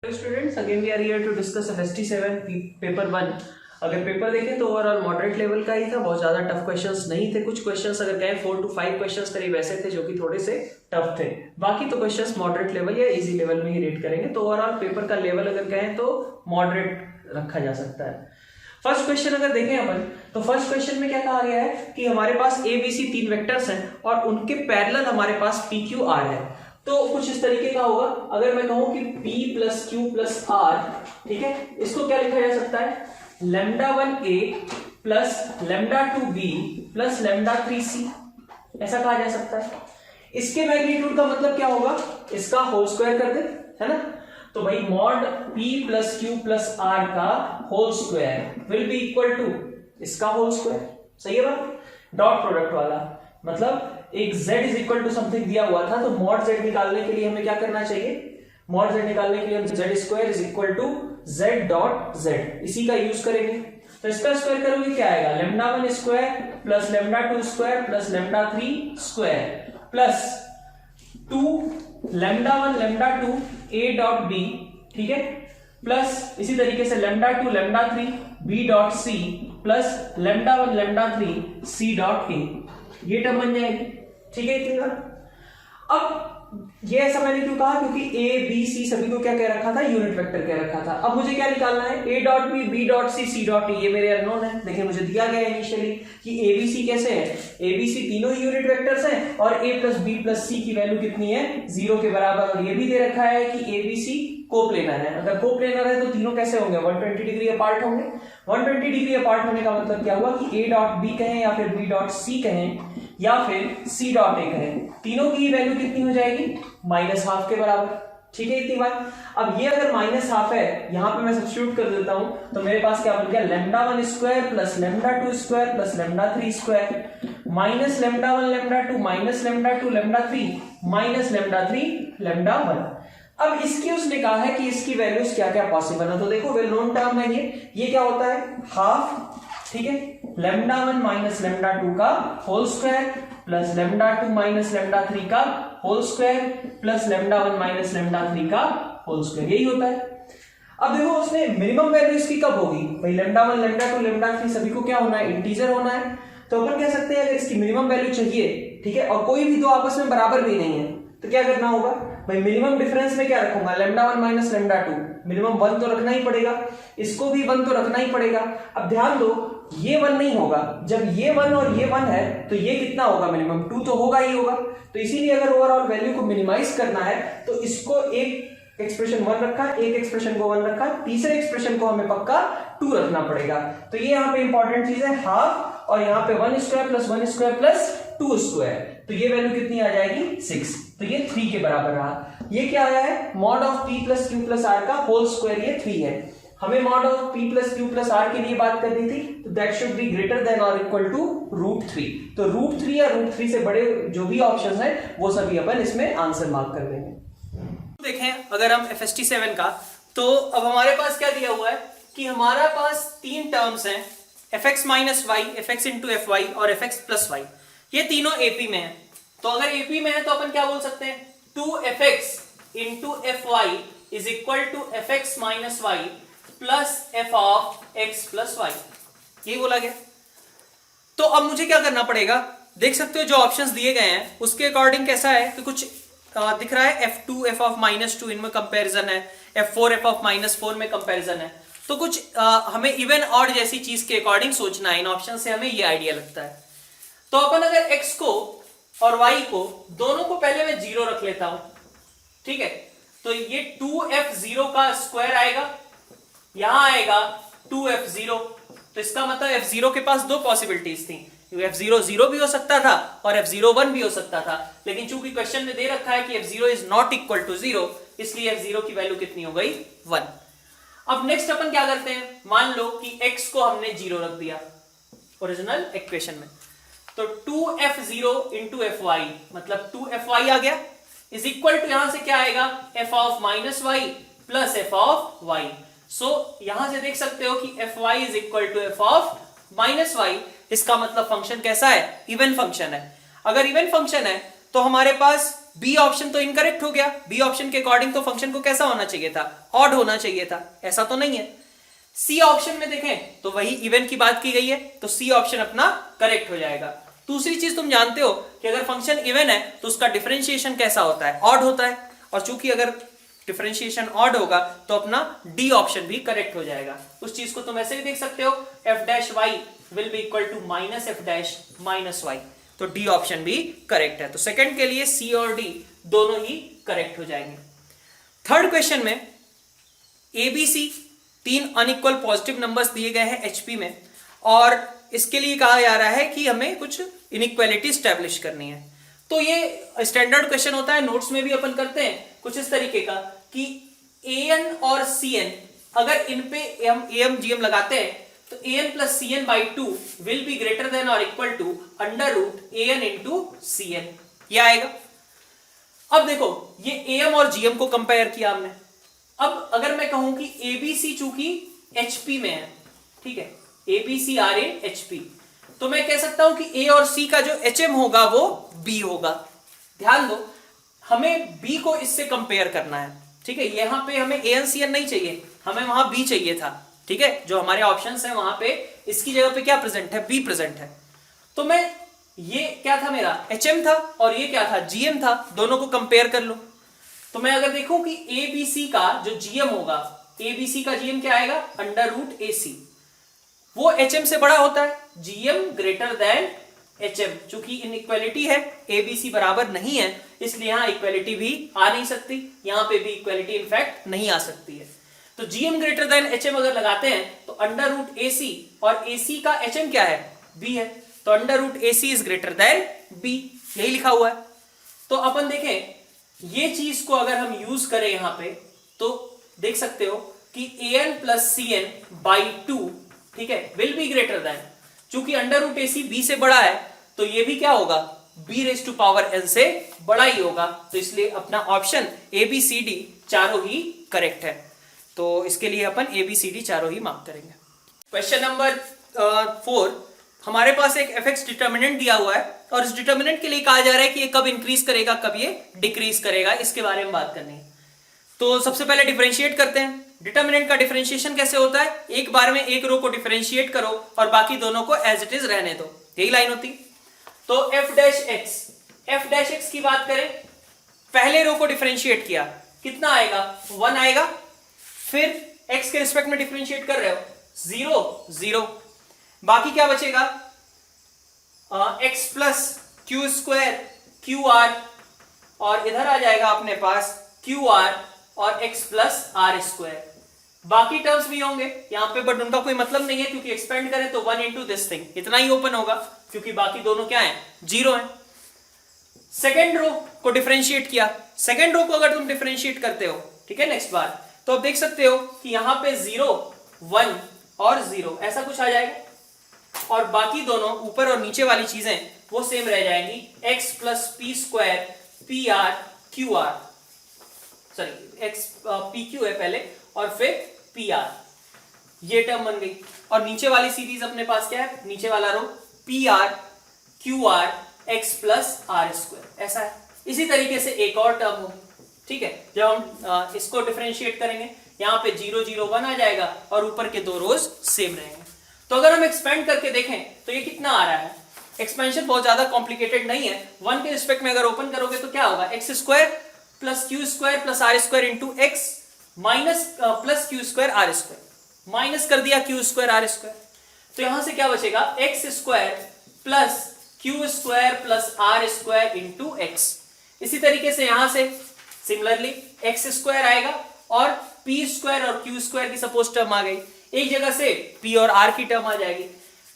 Students, again we are here to discuss FST7 paper 1। अगर paper देखें तो overall moderate level का ही था, बहुत ज़्यादा टफ क्वेश्चंस नहीं थे। कुछ क्वेश्चंस अगर कहें 4 to 5 क्वेश्चंस करीब ऐसे थे जो कि थोड़े से टफ थे, बाकी तो क्वेश्चंस मॉडरेट लेवल या इजी लेवल में ही रेट करेंगे। तो ओवरऑल पेपर का लेवल अगर कहें तो मॉडरेट रखा जा सकता है। फर्स्ट क्वेश्चन अगर देखें अपन तो फर्स्ट क्वेश्चन में क्या कहा गया है कि हमारे पास ABC 3 वेक्टर्स हैं और उनके पैरेलल हमारे पास PQR है। तो कुछ इस तरीके का होगा, अगर मैं कहूं कि P plus Q plus R, ठीक है, इसको क्या लिखा जा सकता है, λ1A plus λ2B plus λ3C, ऐसा कहा जा सकता है। इसके मैग्नीट्यूड का मतलब क्या होगा, इसका होल स्क्वायर कर दे, है ना। तो भाई mod P plus Q plus R का whole square will be equal to इसका होल स्क्वायर। सही है बात, डॉट प्रोडक्ट वाला मतलब एक z is equal to something दिया हुआ था, तो मॉड z निकालने के लिए हमें क्या करना चाहिए, मॉड z निकालने के लिए हम z square is equal to z dot z, इसी का यूज करेंगे। तो इसका स्क्वायर करोगे क्या आएगा, λ1 square plus λ2 square plus λ3 square plus 2 λ1 λ2 a dot b, ठीक है, प्लस इसी तरीके से λ2 λ3 b dot c plus λ1 λ3 c dot a, ये टर्म बन जाएगी। ठीक है, इतनी बार। अब ये ऐसा मैंने क्यों कहा, क्योंकि A B C सभी को क्या कह रखा था, यूनिट वेक्टर कह रखा था। अब मुझे क्या निकालना है, A dot B, B dot C, C dot E, ये मेरे अननोन है। देखिए मुझे दिया गया है इनिशियली कि A B C कैसे है, A B C तीनों ही यूनिट वेक्टर्स हैं और A plus B plus C की वैल्यू कितनी है, 0 के बराबर। और ये भी दे रखा है कि A B C कोप्लेनर है। अगर कोप्लेनर है तो तीनों कैसे होंगे, 120 डिग्री अपार्ट होंगे। 120 डिग्री अपार्ट होने का मतलब क्या हुआ कि A डॉट B कहें या फिर B डॉट C कहें या फिर C डॉट A कहें, तीनों की वैल्यू कितनी हो जाएगी, -½ के बराबर। ठीक है, इतनी बात। अब ये अगर -½ है, यहां पे मैं सब्स्टिट्यूट कर देता हूं, तो मेरे पास क्या बन गया, λ1 square plus λ2 square plus λ3 square minus λ1 λ2 minus λ2 λ3 minus λ3 λ1। अब इसकी उसने कहा है कि इसकी वैल्यूज क्या क्या पॉसिबल है। तो देखो वेल नोन टर्म है ये क्या होता है, हाफ, ठीक है, λ1 माइनस λ2 का होल स्क्वायर प्लस λ2 माइनस λ3 का होल स्क्वायर प्लस λ1 माइनस λ3 का होल स्क्वायर, यही होता है। अब देखो उसने मिनिमम वैल्यू इसकी कब होगी, भाई λ1 λ2 λ3 सभी को क्या होना है, इंटीजर होना है। तो अपन कह सकते हैं अगर इसकी मिनिमम वैल्यू चाहिए, ठीक है, और कोई भी दो आपस में बराबर भी नहीं है, तो क्या करना होगा भाई, मिनिमम डिफरेंस में क्या रखूंगा, λ1 माइनस λ2, मिनिमम 1 तो रखना ही पड़ेगा, इसको भी 1 तो रखना ही पड़ेगा। अब ध्यान दो, ये 1 नहीं होगा, जब ये 1 और ये 1 है तो ये कितना होगा, मिनिमम 2 तो होगा ही होगा। तो इसीलिए अगर ओवरऑल वैल्यू को मिनिमाइज करना है तो इसको एक एक्सप्रेशन 1 रखा, एक एक्सप्रेशन को 1 रखा, तीसरे एक्सप्रेशन को हमें पक्का 2 रखना पड़ेगा। तो ये यहाँ पे इंपॉर्टेंट चीज है, हाफ, और यहाँ पे 1 square plus 1 square plus 2 square, तो ये वैल्यू कितनी आ जाएगी, 6। तो ये 3 के बराबर रहा। ये क्या आया है, mod of P plus Q plus R का होल स्क्वायर, ये 3 है। हमें mod of P plus Q plus R के लिए बात करनी थी, तो that should be greater than और इक्वल टू √3। तो √3 या √3 से बड़े जो भी ऑप्शंस हैं वो सभी अपन इसमें आंसर मार्क कर देंगे। देखें अगर हम FST7 का, तो अब हमारे पास क्या दिया हुआ है कि हमारा पास 3 टर्म्स हैं, fx minus y, fx into fy और fx प्लस वाई, ये तीनों AP में है। तो अगर AP में है तो अपन क्या बोल सकते हैं, 2fx into fy is equal to fx minus Y plus f of x plus y, यही बोला गया। तो अब मुझे क्या करना पड़ेगा, देख सकते हो जो ऑप्शंस दिए गए हैं उसके अकॉर्डिंग कैसा है कि कुछ दिख रहा है f2 f ऑफ -2 इनमें कंपैरिजन है, f4 f ऑफ -4 में कंपैरिजन है। तो कुछ हमें इवन ऑड जैसी चीज के अकॉर्डिंग सोचना है, इन ऑप्शन से हमें ये आइडिया लगता है। तो अपन अगर x को और y को दोनों को पहले मैं 0 रख लेता हूं, ठीक है, तो ये 2f0 का स्क्वायर आएगा, यहां आएगा 2f0। तो इसका मतलब f0 के पास दो पॉसिबिलिटीज थी, f0 0 भी हो सकता था और f0 1 भी हो सकता था, लेकिन चूंकि क्वेश्चन में दे रखा है कि f0 is not equal to 0, इसलिए f0 की वैल्यू कितनी हो गई, 1। अब नेक्स्ट अपन क्या करते हैं, मान लो कि x को हमने 0 रख दिया ओरिजिनल इक्वेशन में, तो 2f0 इंटू fy मतलब 2fy आ गया, इज इक्वल टू यहां से क्या आएगा, f of minus Y plus f of Y. So यहां से देख सकते हो कि fy is equal to f of minus Y, इसका मतलब फंक्शन कैसा है, इवन फंक्शन है। अगर इवन फंक्शन है तो हमारे पास बी ऑप्शन तो इनकरेक्ट हो गया, बी ऑप्शन के अकॉर्डिंग तो फंक्शन को कैसा होना चाहिए था, ऑड होना चाहिए था, ऐसा तो नहीं है। सी ऑप्शन में देखें तो वही इवन की बात की गई है, तो सी ऑप्शन अपना करेक्ट हो जाएगा। दूसरी चीज तुम जानते हो कि अगर फंक्शन इवन है तो उसका डिफरेंशिएशन कैसा होता है, ऑड होता है, और चूंकि अगर डिफरेंशिएशन ऑड होगा तो अपना डी ऑप्शन भी करेक्ट हो जाएगा। उस चीज को तुम ऐसे भी देख सकते हो, f dash y will be equal to minus f dash minus y, तो डी ऑप्शन भी करेक्ट है। तो सेकंड के लिए सी और डी दोनों ही करेक्ट हो जाएंगे। थर्ड क्वेश्चन में एबीसी 3 अनइक्वल पॉजिटिव नंबर्स दिए गए हैं एचपी में, और इसके लिए कहा जा रहा है कि हमें कुछ इनइक्वालिटी स्टैब्लिश करनी है। तो ये स्टैंडर्ड क्वेश्चन होता है, नोट्स में भी अपन करते हैं कुछ इस तरीके का कि एन और सी एन, अगर इन पे हम एम जीएम लगाते हैं तो an plus C N by 2 will be greater than और equal to under root A N into C N, यह आएगा। अब देखो ये am और gm को कंपेयर किया हमने। अब अगर मैं कहूं कि abc चूंकि hp में है, ठीक है, abc आर इन hp, तो मैं कह सकता हूं कि a और c का जो hm होगा वो b होगा। ध्यान दो, हमें b को इससे कंपेयर करना है, ठीक है, यहां पे हमें an cn नहीं चाहिए, हमें वहां b चाहिए था, ठीक है, जो हमारे ऑप्शंस हैं वहां पे इसकी जगह पे क्या प्रेजेंट है, b प्रेजेंट है। तो मैं ये क्या था मेरा hm था और ये क्या था gm था, दोनों को कंपेयर कर लो। तो मैं अगर देखूं कि abc का जो gm होगा, abc का gm क्या आएगा, अंडर रूट ac, वो hm से बड़ा होता है, gm ग्रेटर देन hm। चूंकि इनइक्वालिटी है, abc बराबर नहीं है, इसलिए यहां इक्वालिटी भी आ नहीं सकती, यहां पे भी इक्वालिटी इनफैक्ट नहीं आ सकती है। तो gm ग्रेटर देन hm अगर लगाते हैं तो अंडर रूट ac, और ac का hm क्या है, b है, तो under root ac is greater than b, यही लिखा हुआ है। तो अपन देखें ये चीज को अगर हम यूज करें यहां पे तो देख सकते हो कि an plus C N by 2, ठीक है, विल बी ग्रेटर देन, चूंकि अंडर रूट ac b से बड़ा है तो ये भी क्या होगा, b raise to power n से बड़ा ही होगा, तो इसलिए अपना option a b c d चारों ही करेक्ट है। तो इसके लिए अपन ए बी सी डी चारों ही मार्क करेंगे। क्वेश्चन नंबर 4, हमारे पास एक fx डिटर्मिनेंट दिया हुआ है और इस डिटर्मिनेंट के लिए कहा जा रहा है कि ये कब इंक्रीज करेगा कब ये डिक्रीज करेगा, इसके बारे में बात करनी है। तो सबसे पहले डिफरेंशिएट करते हैं। डिटर्मिनेंट का डिफरेंशिएशन कैसे होता है, एक बार में एक रो को डिफरेंशिएट करो और बाकी दोनों को एज इट इज रहने दो, यही लाइन होती। तो f डैश x की बात करें, पहले रो को डिफरेंशिएट किया, कितना आएगा, 1 आएगा, फिर x के रिस्पेक्ट में डिफरेंशिएट कर रहे हो 0 0, बाकी क्या बचेगा, x plus q square Q R, और इधर आ जाएगा अपने पास क्यू आर और x प्लस आर स्क्वायर। बाकी टर्म्स भी होंगे यहां पे, बट उनका कोई मतलब नहीं है क्योंकि एक्सपेंड करें तो 1 इंटू दिस थिंग, इतना ही ओपन होगा क्योंकि बाकी दोनों क्या है, 0 है। सेकेंड रो को डिफरेंशिएट किया, सेकेंड रो को अगर तुम डिफरेंशिएट करते हो, ठीक है, नेक्स्ट बार, तो अब देख सकते हो कि यहां पे 0 1 और 0 ऐसा कुछ आ जाएगा, और बाकी दोनों ऊपर और नीचे वाली चीजें वो सेम रह जाएंगी, x plus P square P R Q are, sorry x P Q है पहले और फिर पी आर, ये टर्म बन गई। और नीचे वाली सीरीज अपने पास क्या है, नीचे वाला row P R Q R X plus are square, ऐसा है। इसी तरीके से एक और टर्म होगी, ठीक है, जब हम इसको डिफरेंशिएट करेंगे यहाँ पे 0 0 1 आ जाएगा और ऊपर के दो रोज सेम रहेंगे। तो अगर हम एक्सपेंड करके देखें तो ये कितना आ रहा है, एक्सपेंशन बहुत ज्यादा कॉम्प्लिकेटेड नहीं है, 1 के रिस्पेक्ट में अगर ओपन करोगे तो क्या होगा, x square plus q square plus are square into x minus plus q square r square, minus कर दिया क्यू स्क्वायर आर स्क्वायर, तो यहां से क्या बचेगा, x square plus q square plus are square into x. इसी तरीके से यहां से सिमिलरली एक्स स्क्वायर आएगा और पी स्क्वायर और क्यू स्क्वायर की सपोज टर्म आ गई, एक जगह से पी और आर की टर्म आ जाएगी।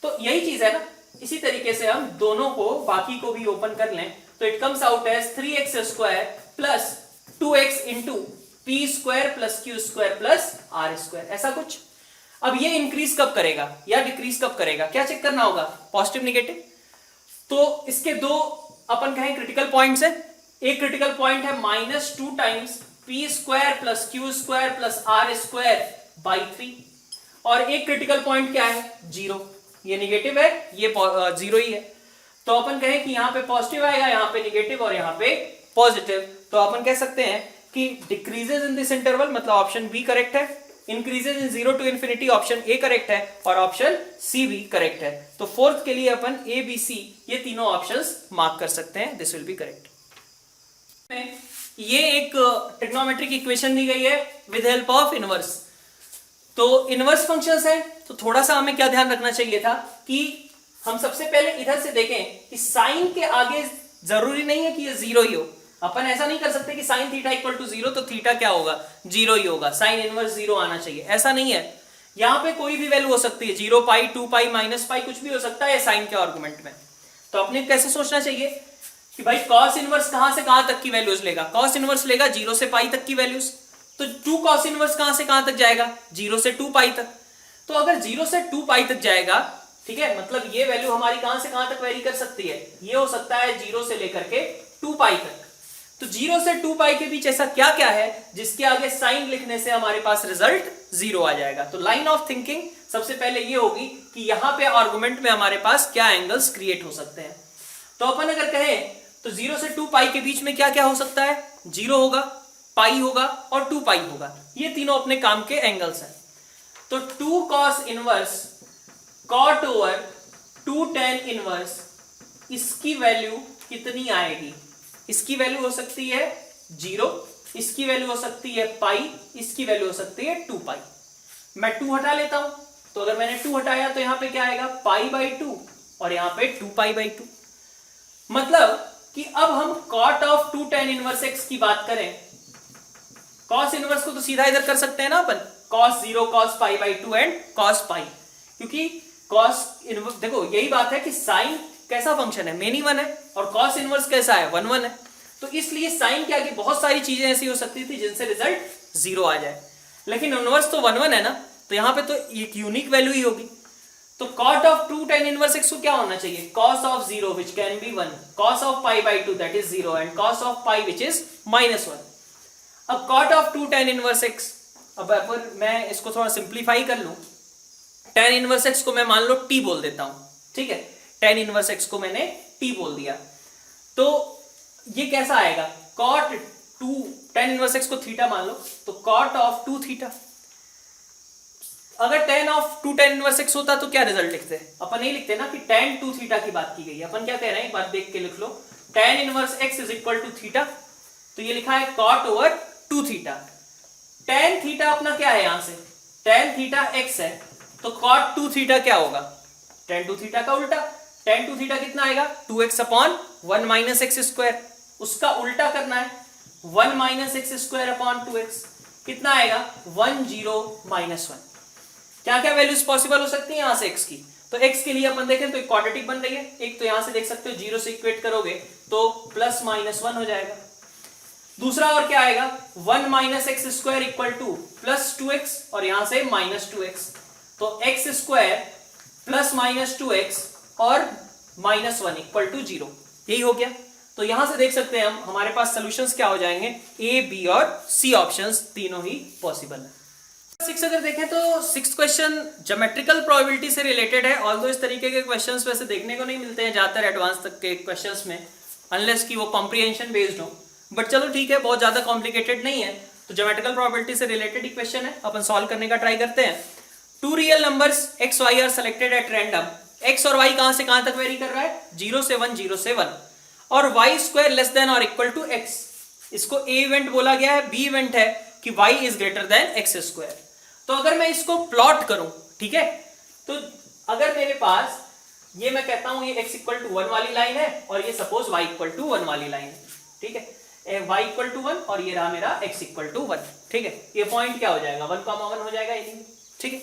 तो यही चीज है ना, इसी तरीके से हम दोनों को बाकी को भी ओपन कर लें तो it comes out as 3x square plus 2x into p square plus q square plus are square, ऐसा कुछ। अब ये इंक्रीज कब करेगा या डिक्रीज कब करेगा, क्या चेक करना होगा, पॉजिटिव निगेटिव। तो इसके दो अपन कहें क्रिटिकल पॉइंट्स है, एक क्रिटिकल पॉइंट है -2 times p square plus q square plus are square by 3, और एक क्रिटिकल पॉइंट क्या है, 0, ये निगेटिव है, ये 0 ही है। तो अपन कहें कि यहाँ पे पॉजिटिव आएगा, यहाँ पे निगेटिव और यहाँ पे पॉजिटिव, तो अपन कह सकते हैं कि डिक्रीजेज इन दिस इंटरवल, मतलब ऑप्शन बी करेक्ट है। Increases in 0 to infinity, option A correct है और ऑप्शन सी भी करेक्ट है। तो फोर्थ के लिए अपन ए बी सी ये तीनों ऑप्शंस मार्क कर सकते हैं, दिस विल बी करेक्ट। ये एक ट्रिग्नोमेट्रिक इक्वेशन दी गई है विद हेल्प ऑफ इनवर्स। तो इनवर्स फंक्शंस है, तो थोड़ा सा हमें क्या ध्यान रखना चाहिए था कि हम सबसे पहले इधर से देखें कि साइन के आगे जरूरी नहीं है कि ये जीरो ही हो। अपन ऐसा नहीं कर सकते कि sine theta equal to zero तो थीटा क्या होगा, जीरो ही होगा, साइन इनवर्स जीरो आना चाहिए, ऐसा नहीं है। यहां पे कोई भी वैल्यू हो सकती है, 0 पाई 2 पाई माइनस पाई कुछ भी हो सकता है साइन के आर्गुमेंट में। तो अपने कैसे सोचना चाहिए कि भाई कॉस इनवर्स कहां से कहां तक की वैल्यूज लेगा, कॉस इनवर्स लेगा 0 से पाई तक की वैल्यूज, तो 2 कॉस इनवर्स कहां से कहां तक जाएगा, 0 से 2 पाई तक। तो अगर 0 से 2 पाई तक जाएगा, ठीक है, मतलब ये वैल्यू हमारी कहां से कहां तक वेरी कर सकती है, ये हो सकता है 0 से लेकर के 2 पाई तक। तो 0 से 2 पाई के बीच ऐसा क्या क्या है जिसके आगे साइन लिखने से हमारे पास रिजल्ट 0 आ जाएगा। तो लाइन ऑफ थिंकिंग सबसे पहले ये होगी कि यहां पे आर्गुमेंट में हमारे पास क्या एंगल्स क्रिएट हो सकते हैं। तो अपन अगर कहें तो 0 से 2 पाई के बीच में क्या क्या हो सकता है, 0 होगा, पाई होगा और 2 पाई होगा, ये तीनों अपने काम के एंगल्स हैं। तो 2 cos inverse cot over 2 tan inverse, इसकी वैल्यू कितनी आएगी, इसकी वैल्यू हो सकती है 0, इसकी वैल्यू हो सकती है पाई, इसकी वैल्यू हो सकती है 2 पाई। मैं 2 हटा लेता हूं, तो अगर मैंने 2 हटाया तो यहां पे क्या आएगा, पाई बाई 2 और यहां पे 2 पाई बाई 2। मतलब कि अब हम cot of 2 tan inverse x की बात करें, cos इनवर्स को तो सीधा इधर कर सकते हैं ना अपन, cos 0 cos pi by 2 and cos पाई, क्योंकि cos इनवर्स देखो यही बात है कि साइन कैसा फंक्शन है, मेनी वन है और cos इनवर्स कैसा है, 1 1 है। तो इसलिए साइन के आगे बहुत सारी चीजें ऐसी हो सकती थी जिनसे रिजल्ट 0 आ जाए, लेकिन इनवर्स तो 1 1 है ना, तो यहां पे तो एक यूनिक वैल्यू ही होगी। तो cot of 2 tan inverse x को क्या होना चाहिए, cos of 0 which can be 1, cos of pi by 2 that is 0 and cos of pi which is -1। अब cot of 2 tan inverse x, अब अगर मैं इसको थोड़ा सिंप्लीफाई कर लूं, tan इनवर्स x को मैं मान लो t बोल देता हूं, ठीक है, tan इनवर्स x को मैंने t बोल दिया, तो ये कैसा आएगा, cot 2 tan इनवर्स x को थीटा मान लो, तो cot ऑफ 2 थीटा। अगर tan of 2 tan inverse x होता तो क्या रिजल्ट लिखते हैं, अपन नहीं लिखते ना कि tan 2 थीटा की बात की गई है, अपन क्या कह रहे हैं एक बार देख के लिख लो, tan inverse x is equal to theta, तो ये लिखा है cot ओवर 2 थीटा। tan थीटा अपना क्या है, यहां से tan थीटा x है, तो cot 2 थीटा क्या होगा, tan 2 थीटा का उल्टा, tan 2 थीटा कितना आएगा, 2x upon 1 minus X square, उसका उल्टा करना है, 1 minus X square upon 2x कितना आएगा, 1 0 माइनस 1। क्या क्या वैल्यूज पॉसिबल हो सकती है यहां से x की, तो x के लिए अपन देखें तो एक क्वाड्रेटिक बन रही है, एक तो यहां से देख सकते हो 0 से इक्वेट करोगे तो प्लस माइनस 1 हो जाएगा, दूसरा और क्या आएगा, 1 minus X square equal two plus 2x और यहां से माइनस 2x, तो x square plus minus 2x और माइनस 1 इक्वल टू 0, यही हो गया। तो यहां से देख सकते हैं हम, हमारे पास सॉल्यूशंस क्या हो जाएंगे, ए बी और सी ऑप्शंस तीनों ही पॉसिबल है। 6 अगर देखें तो 6th क्वेश्चन ज्योमेट्रिकल प्रोबेबिलिटी से रिलेटेड है, ऑल्दो इस तरीके के क्वेश्चंस वैसे देखने को नहीं मिलते हैं ज्यादातर एडवांस तक के क्वेश्चंस में, अनलेस कि वो कॉम्प्रिहेंशन बेस्ड हो, बट चलो ठीक है, बहुत ज्यादा कॉम्प्लिकेटेड नहीं है। तो ज्योमेट्रिकल प्रोबेबिलिटी से रिलेटेड ही क्वेश्चन है, अपन सॉल्व करने का ट्राई करते हैं। 2 real numbers x y are selected at random, x और y कहां से कहां तक वेरी कर रहा है, 0 से 1 0 से 1, और y स्क्वायर लेस देन और इक्वल टू x, इसको a इवेंट बोला गया है, b इवेंट है कि y is greater then x square. तो अगर मैं इसको प्लॉट करूं, ठीक है, तो अगर मेरे पास ये मैं कहता हूं ये x इक्वल टू 1 वाली लाइन है और ये सपोज y इक्वल टू 1 वाली लाइन है, ठीक है, y इक्वल टू 1 और ये रहा मेरा x इक्वल टू 1, ठीक है, ये पॉइंट क्या हो जाएगा, 1, 1 हो जाएगा, ठीक है।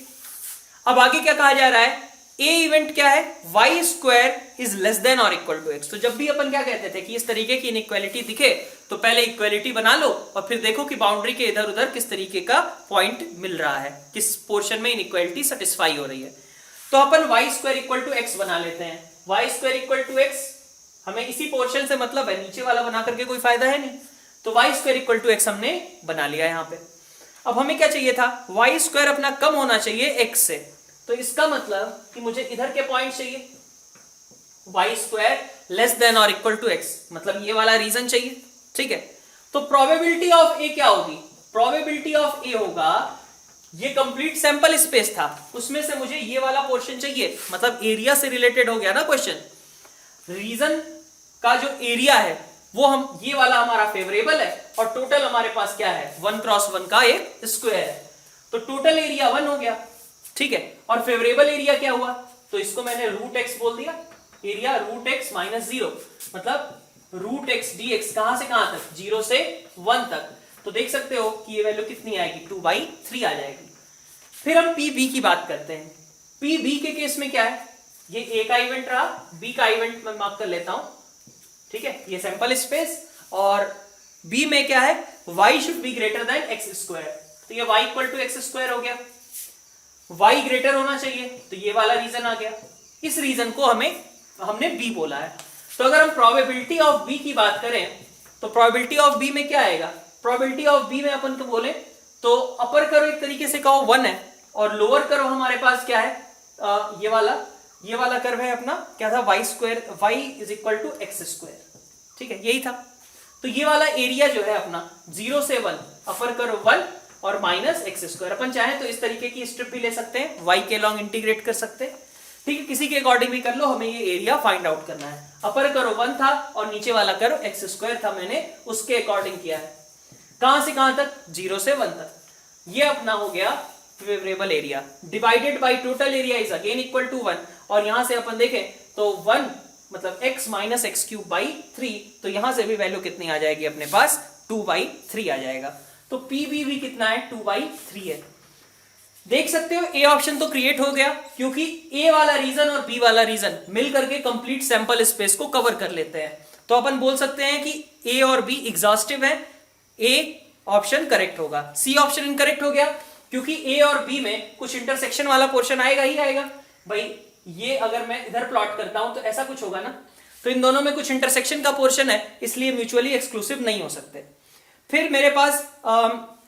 अब आगे क्या कहा जा रहा है, ए इवेंट क्या है, y square is less than और इक्वल टू x। तो जब भी अपन क्या कहते थे कि इस तरीके की इनइक्वालिटी दिखे तो पहले इक्वालिटी बना लो और फिर देखो कि बाउंड्री के इधर उधर किस तरीके का पॉइंट मिल रहा है, किस पोर्शन में इनइक्वालिटी सेटिस्फाई हो रही है। तो अपन y square equal to x बना लेते हैं, y square equal to x, हमें इसी पोर्शन से मतलब है, नीचे वाला बना करके कोई फायदा है नहीं, तो y square equal to x हमने बना लिया यहाँ पे। अब हमें क्या चाहिए था, y स्क्वायर अपना कम होना चाहिए x से, तो इसका मतलब कि मुझे इधर के पॉइंट चाहिए, y स्क्वायर लेस देन और इक्वल टू x, मतलब ये वाला रीजन चाहिए, ठीक है। तो प्रोबेबिलिटी ऑफ ए क्या होगी, प्रोबेबिलिटी ऑफ ए होगा, ये कंप्लीट सैंपल स्पेस था, उसमें से मुझे ये वाला पोर्शन चाहिए, मतलब एरिया से रिलेटेड हो गया ना क्वेश्चन। रीजन का जो एरिया है वो हम, ये वाला हमारा फेवरेबल है, और टोटल हमारे पास क्या है, 1 क्रॉस 1 का एक स्क्वायर है, तो टोटल एरिया 1 हो गया, ठीक है। और फेवरेबल एरिया क्या हुआ, तो इसको मैंने रूट एक्स बोल दिया, एरिया रूट एक्स माइनस 0, मतलब रूट एक्स डी एक्स, कहां से कहां तक, 0 से 1 तक। तो देख सकते हो कि ये वैल्यू कितनी आएगी, 2/3 आ जाएगी। फिर हम पी बी की बात करते हैं। पी बी के केस में क्या है, ये ए का इवेंट रहा, बी का इवेंट मैं मार्क कर लेता हूं, ठीक है, ये सैंपल स्पेस, और बी में क्या है, y should be greater than x square, तो ये y equal to x square हो गया, y ग्रेटर होना चाहिए, तो ये वाला रीजन आ गया। इस रीजन को हमने b बोला है। तो अगर हम प्रोबेबिलिटी ऑफ b की बात करें, तो प्रोबेबिलिटी ऑफ b में क्या आएगा, प्रोबेबिलिटी ऑफ b में अपन को बोले तो अपर करो एक तरीके से कहो 1 है, और लोअर करो हमारे पास क्या है, ये वाला कर्व है अपना, क्या था, y square, y is equal to x square, ठीक है, यही था। तो ये वाला एरिया जो है अपना 0 से 1, अपर करो 1 और माइनस एक्स स्क्वायर, अपन चाहें तो इस तरीके की स्ट्रिप भी ले सकते हैं, y के लॉन्ग इंटीग्रेट कर सकते हैं, ठीक है, किसी के अकॉर्डिंग भी कर लो, हमें ये एरिया फाइंड आउट करना है। अपर करो 1 था और नीचे वाला करो एक्स स्क्वायर था, मैंने उसके अकॉर्डिंग किया है। कहां से कहां तक, 0 से 1 तक। ये अपना हो गया favourable area, divided by total area is again equal to 1, और यहां से अपन देखें तो 1 मतलब x minus x cube by 3, तो यहां से भी वैल्यू कितनी आ जाएगी अपने पास, 2/3 आ जाएगा। तो पी भी कितना है, 2/3 है। देख सकते हो ए ऑप्शन तो क्रिएट हो गया, क्योंकि ए वाला रीजन और बी वाला रीजन मिलकर के कंप्लीट सैंपल स्पेस को कवर कर लेते हैं। तो अपन बोल सकते हैं कि ए और बी एग्जॉस्टिव है, ए ऑप्शन करेक्ट होगा। सी ऑप्शन इनकरेक्ट हो गया, क्योंकि ए और बी में कुछ इंटरसेक्शन वाला पोर्शन आएगा ही आएगा। भाई ये अगर मैं इधर प्लॉट करता हूं तो ऐसा कुछ होगा ना, तो इन दोनों में कुछ इंटरसेक्शन का पोर्शन है, इसलिए म्यूचुअली एक्सक्लूसिव नहीं हो सकते। फिर मेरे पास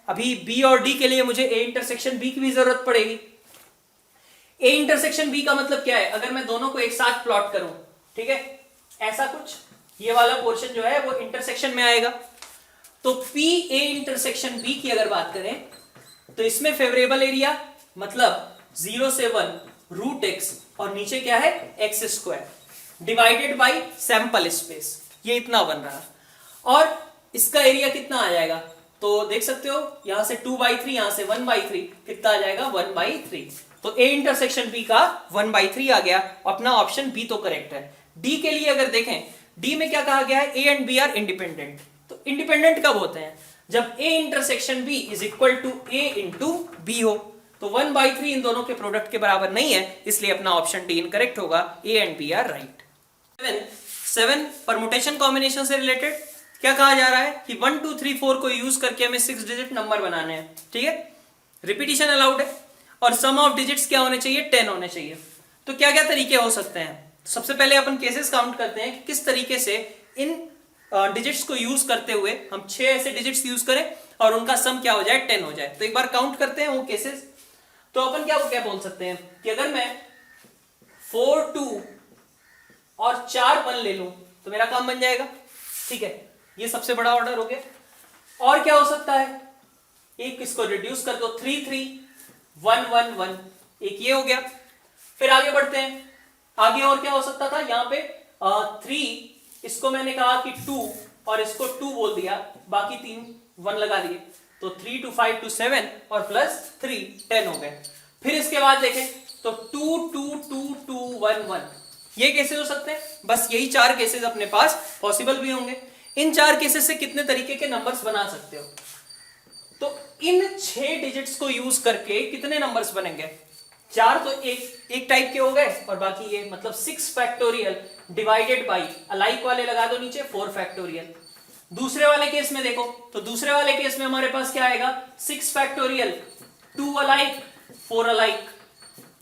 अभी बी और डी के लिए मुझे ए इंटरसेक्शन बी की भी जरूरत पड़ेगी। ए इंटरसेक्शन बी का मतलब क्या है, अगर मैं दोनों को एक साथ प्लॉट करूं, ठीक है, ऐसा कुछ, ये वाला पोर्शन जो है वो इंटरसेक्शन में आएगा। तो पी ए इंटरसेक्शन बी की अगर बात करें तो इसमें फेवरेबल एरिया मतलब 0 से 1 रूट एक्स, और नीचे क्या है, x square divided by sample space, ये इतना बन रहा। और इसका एरिया कितना आ जाएगा, तो देख सकते हो यहां से 2/3, यहां से 1/3, कितना आ जाएगा, 1/3। तो ए इंटरसेक्शन बी का 1/3 आ गया, अपना ऑप्शन बी तो करेक्ट है। डी के लिए अगर देखें, डी में क्या कहा गया है, a and b are independent. तो इंडिपेंडेंट कब होते हैं, जब a intersection b is equal to a into b हो। तो 1/3 इन दोनों के प्रोडक्ट के बराबर नहीं है, इसलिए अपना ऑप्शन डी इनकरेक्ट होगा, a and b are right. 7 permutation combination से रिलेटेड क्या कहा जा रहा है कि 1 2 3 4 को यूज करके हमें 6 डिजिट नंबर बनाने हैं, ठीक है, रिपीटिशन अलाउड है, और सम ऑफ डिजिट्स क्या होने चाहिए, 10 होने चाहिए। तो क्या क्या तरीके हो सकते हैं, सबसे पहले अपन केसेस काउंट करते हैं कि किस तरीके से इन डिजिट्स को यूज करते हुए हम 6 ऐसे डिजिट्स यूज करें और उनका सम क्या हो जाए, 10 हो जाए। तो एक बार काउंट करते हैं वो केसेस। तो अपन क्या क्या बोल सकते हैं कि अगर मैं 4 2 और 4 1 ले लूं तो मेरा काम बन जाएगा, ठीक है, ये सबसे बड़ा ऑर्डर हो गया। और क्या हो सकता है, एक इसको रिड्यूस कर दो, 3 3 1 1 1, एक ये हो गया। फिर आगे बढ़ते हैं, आगे और क्या हो सकता था, यहाँ पे 3, इसको मैंने कहा कि 2 और इसको 2 बोल दिया, बाकी 3 1 लगा दिए, तो 3 2 5 2 7 और प्लस 3 10 हो गए। फिर इसके बाद देखें तो 2 2 2 2 1 1, ये केसेस हो सकते हैं। बस यही 4 केसेस अपने पास पॉसिबल भी होंगे। इन 4 केसेस से कितने तरीके के नंबर्स बना सकते हो, तो इन 6 डिजिट्स को यूज करके कितने नंबर्स बनेंगे, 4 तो एक टाइप के हो गए, और बाकी ये मतलब 6 फैक्टोरियल डिवाइडेड बाई, अलाइक वाले लगा दो नीचे, 4 फैक्टोरियल। दूसरे वाले केस में देखो, तो दूसरे वाले केस में हमारे पास क्या आएगा, 6 factorial 2 alike 4 alike,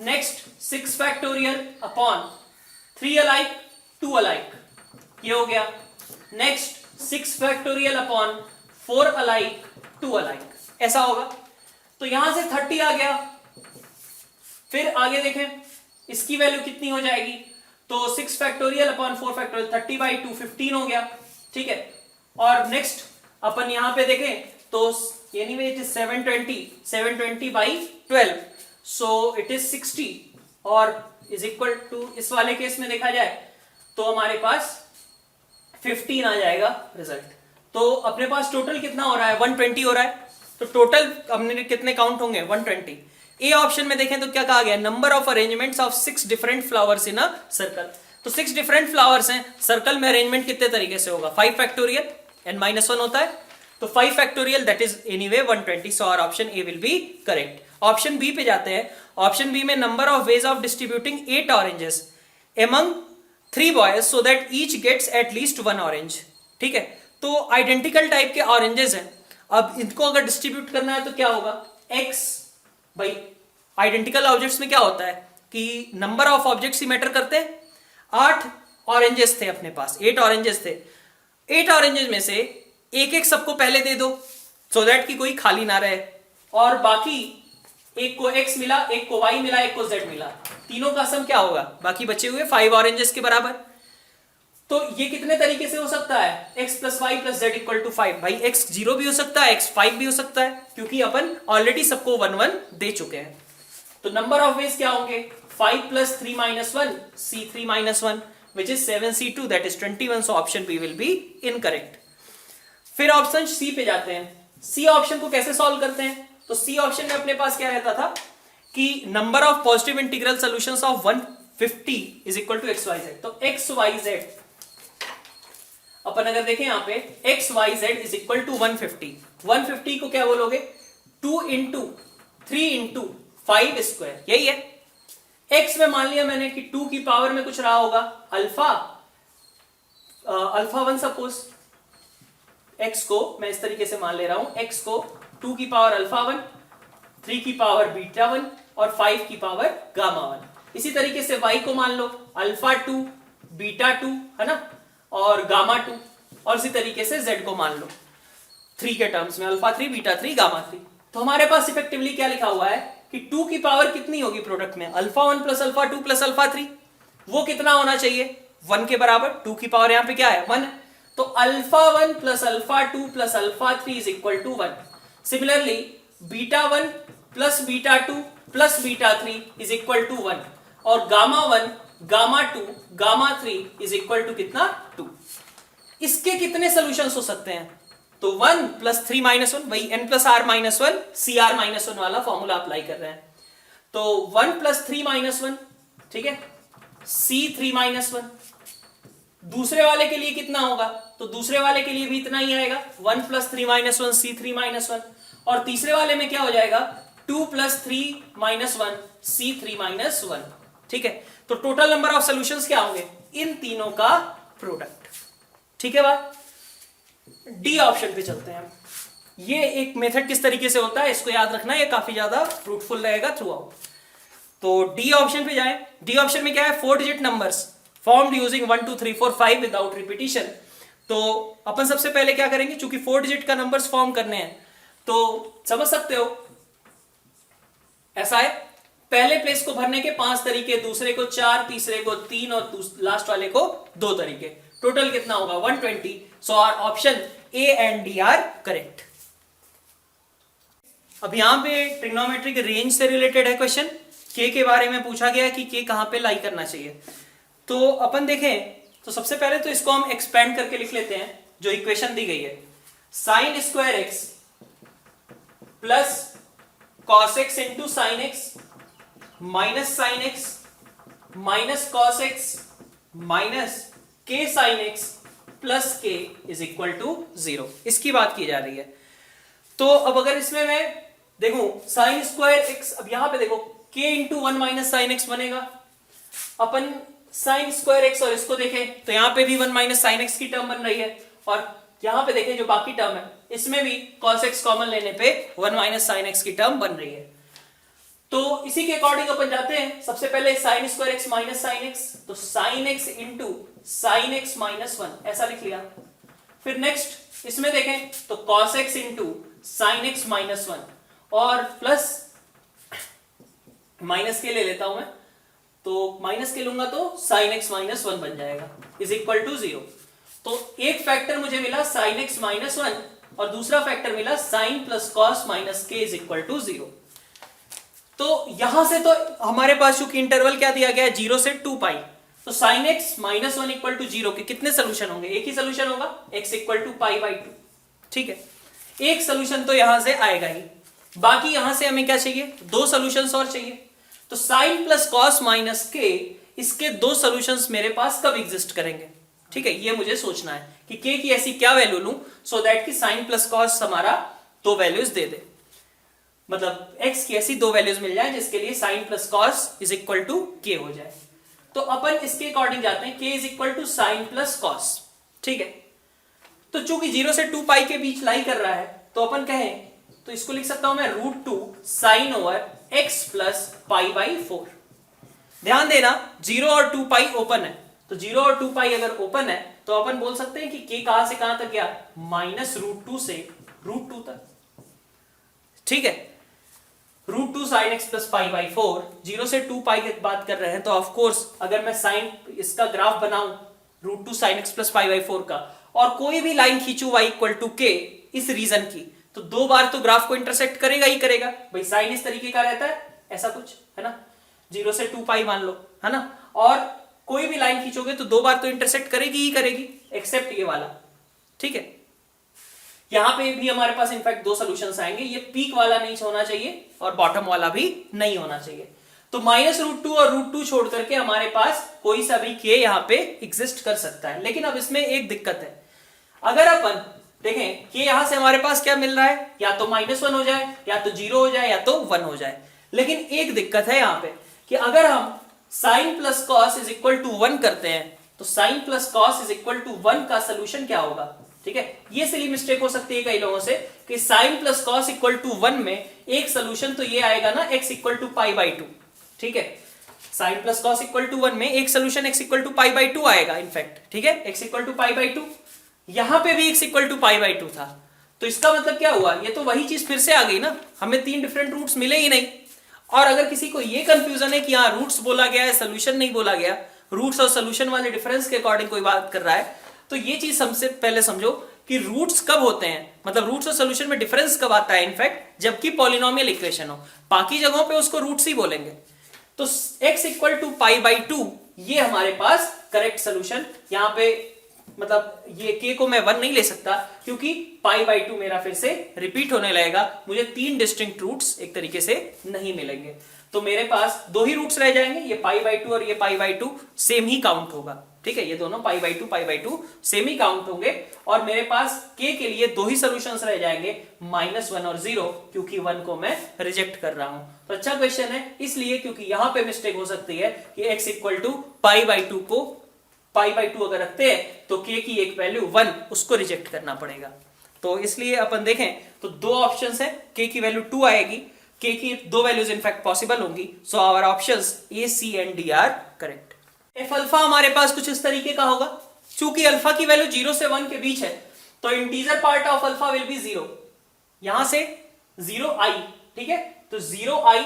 next 6 factorial upon 3 alike 2 alike, ये हो गया। Next 6 factorial upon 4 alike 2 alike, ऐसा होगा। तो यहां से 30 आ गया। फिर आगे देखें इसकी वैल्यू कितनी हो जाएगी, तो 6 फैक्टोरियल अपॉन 4 फैक्टोरियल 30/2 15 हो गया, ठीक है। और नेक्स्ट अपन यहां पे देखें तो anyway it is 720 by 12, so it is 60 और इज इक्वल टू, इस वाले केस में देखा जाए तो हमारे पास 15 आ जाएगा रिजल्ट। तो अपने पास टोटल कितना हो रहा है, 120 हो रहा है। तो टोटल हमने कितने काउंट होंगे, 120। ए ऑप्शन में देखें तो क्या कहा गया, number of arrangements of 6 different flowers in a circle. तो 6 डिफरेंट फ्लावर्स हैं, सर्कल में अरेंजमेंट कितने तरीके से होगा, 5 फैक्टोरियल n-1 होता है, तो 5 factorial that is anyway 120, so our option a will be correct. Option b पे जाते हैं। ऑप्शन बी में number of ways of distributing 8 oranges among 3 boys so that each gets at least 1 orange. ठीक है, तो आइडेंटिकल टाइप के oranges हैं, अब इनको अगर डिस्ट्रीब्यूट करना है तो क्या होगा, x भाई आइडेंटिकल ऑब्जेक्ट्स में क्या होता है कि number of objects he matter करते हैं। 8 ऑरेंजेस थे अपने पास, 8 ऑरेंजेस थे, 8 ऑरेंजेस में से एक एक सबको पहले दे दो सो दैट कि कोई खाली ना रहे, और बाकी एक को x मिला, एक को y मिला, एक को z मिला, तीनों का सम क्या होगा, बाकी बचे हुए 5 ऑरेंजेस के बराबर। तो ये कितने तरीके से हो सकता है, x plus y plus z equal to 5। भाई x 0 भी हो सकता है, x 5 भी हो सकता है, क्योंकि अपन ऑलरेडी सबको 1-1 दे चुके हैं। तो नंबर ऑफ वेज क्या होंगे, 5 प्लस 3 minus 1 c3 minus 1 which is 7c2 that is 21, so option b will be incorrect. फिर ऑप्शन सी पे जाते हैं। सी ऑप्शन को कैसे सॉल्व करते हैं, तो सी ऑप्शन में अपने पास क्या रहता था कि number of positive integral solutions of 150 is equal to x y z. तो एक्स वाई जेड अपन अगर देखें यहां पे x y z is equal to 150 को क्या बोलोगे, 2 इंटू 3 इंटू 5 स्क्वायर, यही है। एक्स में मान लिया मैंने कि 2 की पावर में कुछ रहा होगा अल्फा 1, सपोज एक्स को मैं इस तरीके से मान ले रहा हूं, एक्स को 2 की पावर अल्फा 1, 3 की पावर बीटा 1 और 5 की पावर गामा 1। इसी तरीके से y को मान लो अल्फा 2 बीटा 2 है ना, और गामा 2, और इसी तरीके से z को मान लो 3 के टर्म्स में, अल्फा 3 बीटा 3 गामा 3। तो हमारे पास इफेक्टिवली क्या लिखा हुआ है कि 2 की पावर कितनी होगी प्रोडक्ट में, alpha 1 plus alpha 2 plus alpha 3, वो कितना होना चाहिए, 1 के बराबर। 2 की पावर यहां पे क्या है, 1, तो alpha 1 plus alpha 2 plus alpha 3 is equal to 1। Similarly beta 1 plus beta 2 plus beta 3 is equal to 1, और gamma 1 gamma 2 gamma 3 is equal to कितना, 2। इसके कितने सॉल्यूशंस हो सकते हैं, तो 1 प्लस 3 माइनस 1, वही n plus r minus 1 c r minus 1 वाला फॉर्मूला अप्लाई कर रहे हैं। तो 1 प्लस 3 माइनस 1, ठीक है, c3 माइनस 1। दूसरे वाले के लिए कितना होगा, तो दूसरे वाले के लिए भी इतना ही आएगा, 1 प्लस 3 माइनस 1 c3 माइनस 1, और तीसरे वाले में क्या हो जाएगा, 2 प्लस 3 माइनस 1 c3 माइनस 1। ठीक है, तो टोटल नंबर ऑफ सॉल्यूशंस क्या होंगे, इन तीनों का प्रोडक्ट। ठीक है बात, डी ऑप्शन पे चलते हैं। ये एक मेथड किस तरीके से होता है इसको याद रखना, ये काफी ज्यादा फ्रूटफुल रहेगा थ्रू आउट। तो डी ऑप्शन पे जाएं। डी ऑप्शन में क्या है, 4 digit numbers formed using 1 2 3 4 5 without repetition. तो अपन सबसे पहले क्या करेंगे, चूंकि 4 डिजिट का नंबर्स फॉर्म करने हैं तो समझ सकते हो ऐसा है, पहले प्लेस को भरने के 5 तरीके, दूसरे को 4, तीसरे को 3 और लास्ट वाले को 2 तरीके। टोटल कितना होगा, 120। So our option a and d are correct. अब यहां पे ट्रिग्नोमेट्री के रेंज से रिलेटेड है क्वेश्चन, के बारे में पूछा गया कि के कहां पे लाई करना चाहिए। तो अपन देखें तो सबसे पहले तो इसको हम एक्सपेंड करके लिख लेते हैं, जो इक्वेशन दी गई है, sign square x plus cos x into sine X minus sine X minus cos x minus के साइन एक्स प्लस के इज इक्वल टू 0। इसकी बात की जा रही है। तो अब अगर इसमें मैं देखूं साइन स्क्वायर एक्स, अब यहां पे देखो k into 1 minus sine x बनेगा, अपन साइन स्क्वायर एक्स और इसको देखें तो यहां पे भी 1 माइनस साइन एक्स की टर्म बन रही है, और यहां पे देखें जो बाकी टर्म है इसमें भी cos x कॉमन लेने पे 1 माइनस साइन एक्स की टर्म बन रही है। तो इसी के अकॉर्डिंग अपन जाते हैं, सबसे पहले sine square X minus sine X, तो sine X into sine X minus 1 ऐसा लिख लिया। फिर नेक्स्ट इसमें देखें तो cos x into sine X minus 1 और प्लस माइनस के ले लेता हूं मैं, तो माइनस के लूंगा तो साइन एक्स माइनस 1 बन जाएगा इज इक्वल टू 0। तो एक फैक्टर मुझे मिला sin x माइनस 1 और दूसरा फैक्टर मिला sin प्लस कॉस माइनस के इज इक्वल टू 0। तो यहां से तो हमारे पास चूंकि इंटरवल क्या दिया गया है 0 से 2 पाई, तो sin x minus 1 equal to 0 के कितने सोल्यूशन होंगे? एक ही सोल्यूशन होगा, x equal to pi by 2। ठीक है, एक सोल्यूशन तो यहां से आएगा ही, बाकी यहां से हमें क्या चाहिए? दो सोल्यूशंस और चाहिए। तो sin प्लस कॉस माइनस के, इसके दो सोल्यूशंस मेरे पास कब एग्जिस्ट करेंगे? ठीक है, ये मुझे सोचना है कि k की ऐसी क्या वैल्यू लूं सो दैट कि sin प्लस कॉस हमारा दो वैल्यूज दे दे, मतलब x की ऐसी दो वैल्यूज मिल जाए जिसके लिए sin plus cos is equal to k हो जाए। तो अपन इसके अकॉर्डिंग जाते हैं, k is equal to sin plus cos. ठीक है, तो चूंकि 0 से 2 पाई के बीच लाई कर रहा है, तो अपन कहें तो इसको लिख सकता हूं मैं √2 sin over x plus pi by 4। ध्यान देना 0 और 2 पाई ओपन है, तो 0 और 2 पाई अगर ओपन है तो अपन बोल सकते हैं कि k कहां से कहां तक गया? माइनस √2 से √2 तक। ठीक है, √2 sin x plus pi by 4, 0 से 2 पाई की बात कर रहे हैं, तो ऑफ कोर्स अगर मैं साइन इसका ग्राफ बनाऊं √2 sin x plus pi by 4 का, और कोई भी लाइन खींचू y इक्वल टू k इस रीजन की, तो दो बार तो ग्राफ को इंटरसेक्ट करेगा ही करेगा भाई। साइन इस तरीके का रहता है, ऐसा कुछ है ना, 0 से 2 पाई मान लो, है ना, और कोई भी लाइन खींचोगे तो दो बार तो इंटरसेक्ट करेगी ही करेगी, एक्सेप्ट ये वाला। ठीक है, यहां पे भी हमारे पास इनफैक्ट दो सॉल्यूशंस आएंगे, ये पीक वाला नहीं होना चाहिए और बॉटम वाला भी नहीं होना चाहिए। तो माइनस √2 और √2 छोड़ करके हमारे पास कोई सा भी k यहां पे एग्जिस्ट कर सकता है। लेकिन अब इसमें एक दिक्कत है, अगर अपन देखें कि यहां से हमारे पास क्या मिल रहा है, या तो -1 हो जाए, या तो 0 हो जाए, या तो 1 हो जाए। लेकिन एक दिक्कत है यहां पे कि अगर हम sin plus cos is equal to 1 करते हैं, तो sin plus cos is equal to 1 का सोल्यूशन क्या होगा? ठीक है, ये सिली मिस्टेक हो सकती है कई लोगों से कि sin plus cos equal to 1 में एक सोल्यूशन तो ये आएगा ना x equal to pi by 2। ठीक है, sin plus cos equal to 1 में एक solution x equal to pi by 2 आएगा इनफैक्ट। ठीक है, x equal to pi by 2, यहां पे भी x equal to pi by 2 था, तो इसका मतलब क्या हुआ? ये तो वही चीज फिर से आ गई ना, हमें 3 डिफरेंट रूट्स मिले ही नहीं। और अगर किसी को ये कंफ्यूजन है कि यहाँ रूट्स बोला गया है, सोल्यूशन नहीं बोला गया, रूट्स और सोल्यूशन वाले डिफरेंस के अकॉर्डिंग कोई बात कर रहा है, तो ये चीज सबसे पहले समझो कि रूट्स कब होते हैं, मतलब रूट्स और सोल्यूशन में डिफरेंस कब आता है इनफैक्ट, जबकि पॉलिनोमियल इक्वेशन हो। बाकी जगहों पे उसको रूट्स ही बोलेंगे। तो x equal to pi by 2 ये हमारे पास करेक्ट सोल्यूशन, यहां पे मतलब ये k को मैं 1 नहीं ले सकता क्योंकि पाई बाई 2 मेरा फिर से रिपीट होने लगेगा, मुझे 3 डिस्टिंक्ट रूट्स एक तरीके से नहीं मिलेंगे। तो मेरे पास दो ही रूट्स रह जाएंगे, ये पाई बाई 2 और ये पाई बाई 2 सेम ही काउंट होगा। ठीक है, ये दोनों पाई बाई 2 सेम ही काउंट होंगे, और मेरे पास k के लिए दो ही सोल्यूशंस रह जाएंगे, -1 और 0, क्योंकि 1 को मैं रिजेक्ट कर रहा हूं। तो अच्छा क्वेश्चन है इसलिए क्योंकि यहां पे मिस्टेक हो सकती है कि x equal to pi by 2 को पाई बाई 2 अगर रखते हैं तो k की एक वैल्यू 1 उसको रिजेक्ट करना पड़ेगा। तो इसलिए अपन देखें तो दो ऑप्शंस है, k की वैल्यू 2 आएगी, k की दो वैल्यूज इनफैक्ट पॉसिबल होंगी। So our options A, C and D are correct. F alpha हमारे पास कुछ इस तरीके का होगा, चूंकि अल्फा की वैल्यू 0 से 1 के बीच है तो integer part of alpha will B 0, यहां से 0i। ठीक है, तो 0i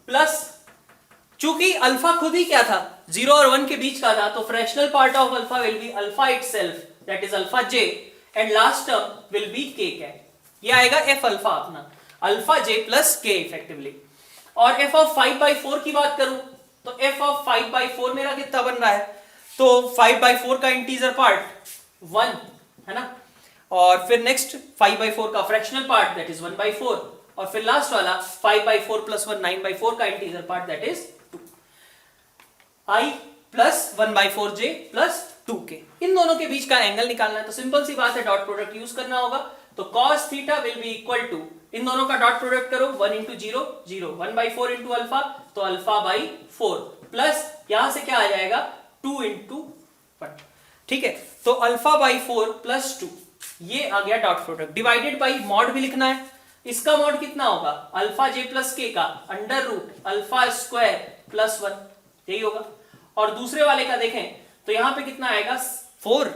प्लस, चूंकि अल्फा खुद ही क्या था 0 और 1 के बीच का था, तो fractional part of alpha will be alpha itself, that is alpha j, and last term will be k cap. ये आएगा एफ अल्फा अपना, alpha j plus k effectively. और f ऑफ 5/4 की बात करूं तो f ऑफ 5/4 मेरा कितना बन रहा है, तो 5/4 का इंटीजर पार्ट 1 है ना, और फिर नेक्स्ट 5/4 का फ्रैक्शनल पार्ट दैट इज 1/4, और फिर लास्ट वाला 5/4 प्लस 1 9/4 का integer part that is 2, i plus 1/4j plus 2k। इन दोनों के बीच का एंगल निकालना है, तो सिंपल सी बात है डॉट प्रोडक्ट यूज करना होगा। तो cos theta will be equal to, इन दोनों का डॉट प्रोडक्ट करो, 1 इंटू 0 0, 1/4 इंटू अल्फा, तो अल्फा बाई 4 प्लस यहां से क्या आ जाएगा 2 इंटू 1। ठीक है, तो अल्फा बाई 4 प्लस 2 ये आ गया dot product, divided by mod भी लिखना है। इसका मॉड कितना होगा, अल्फा j प्लस k का under root alpha square plus 1, यही होगा। और दूसरे वाले का देखें तो यहां पे कितना आएगा 4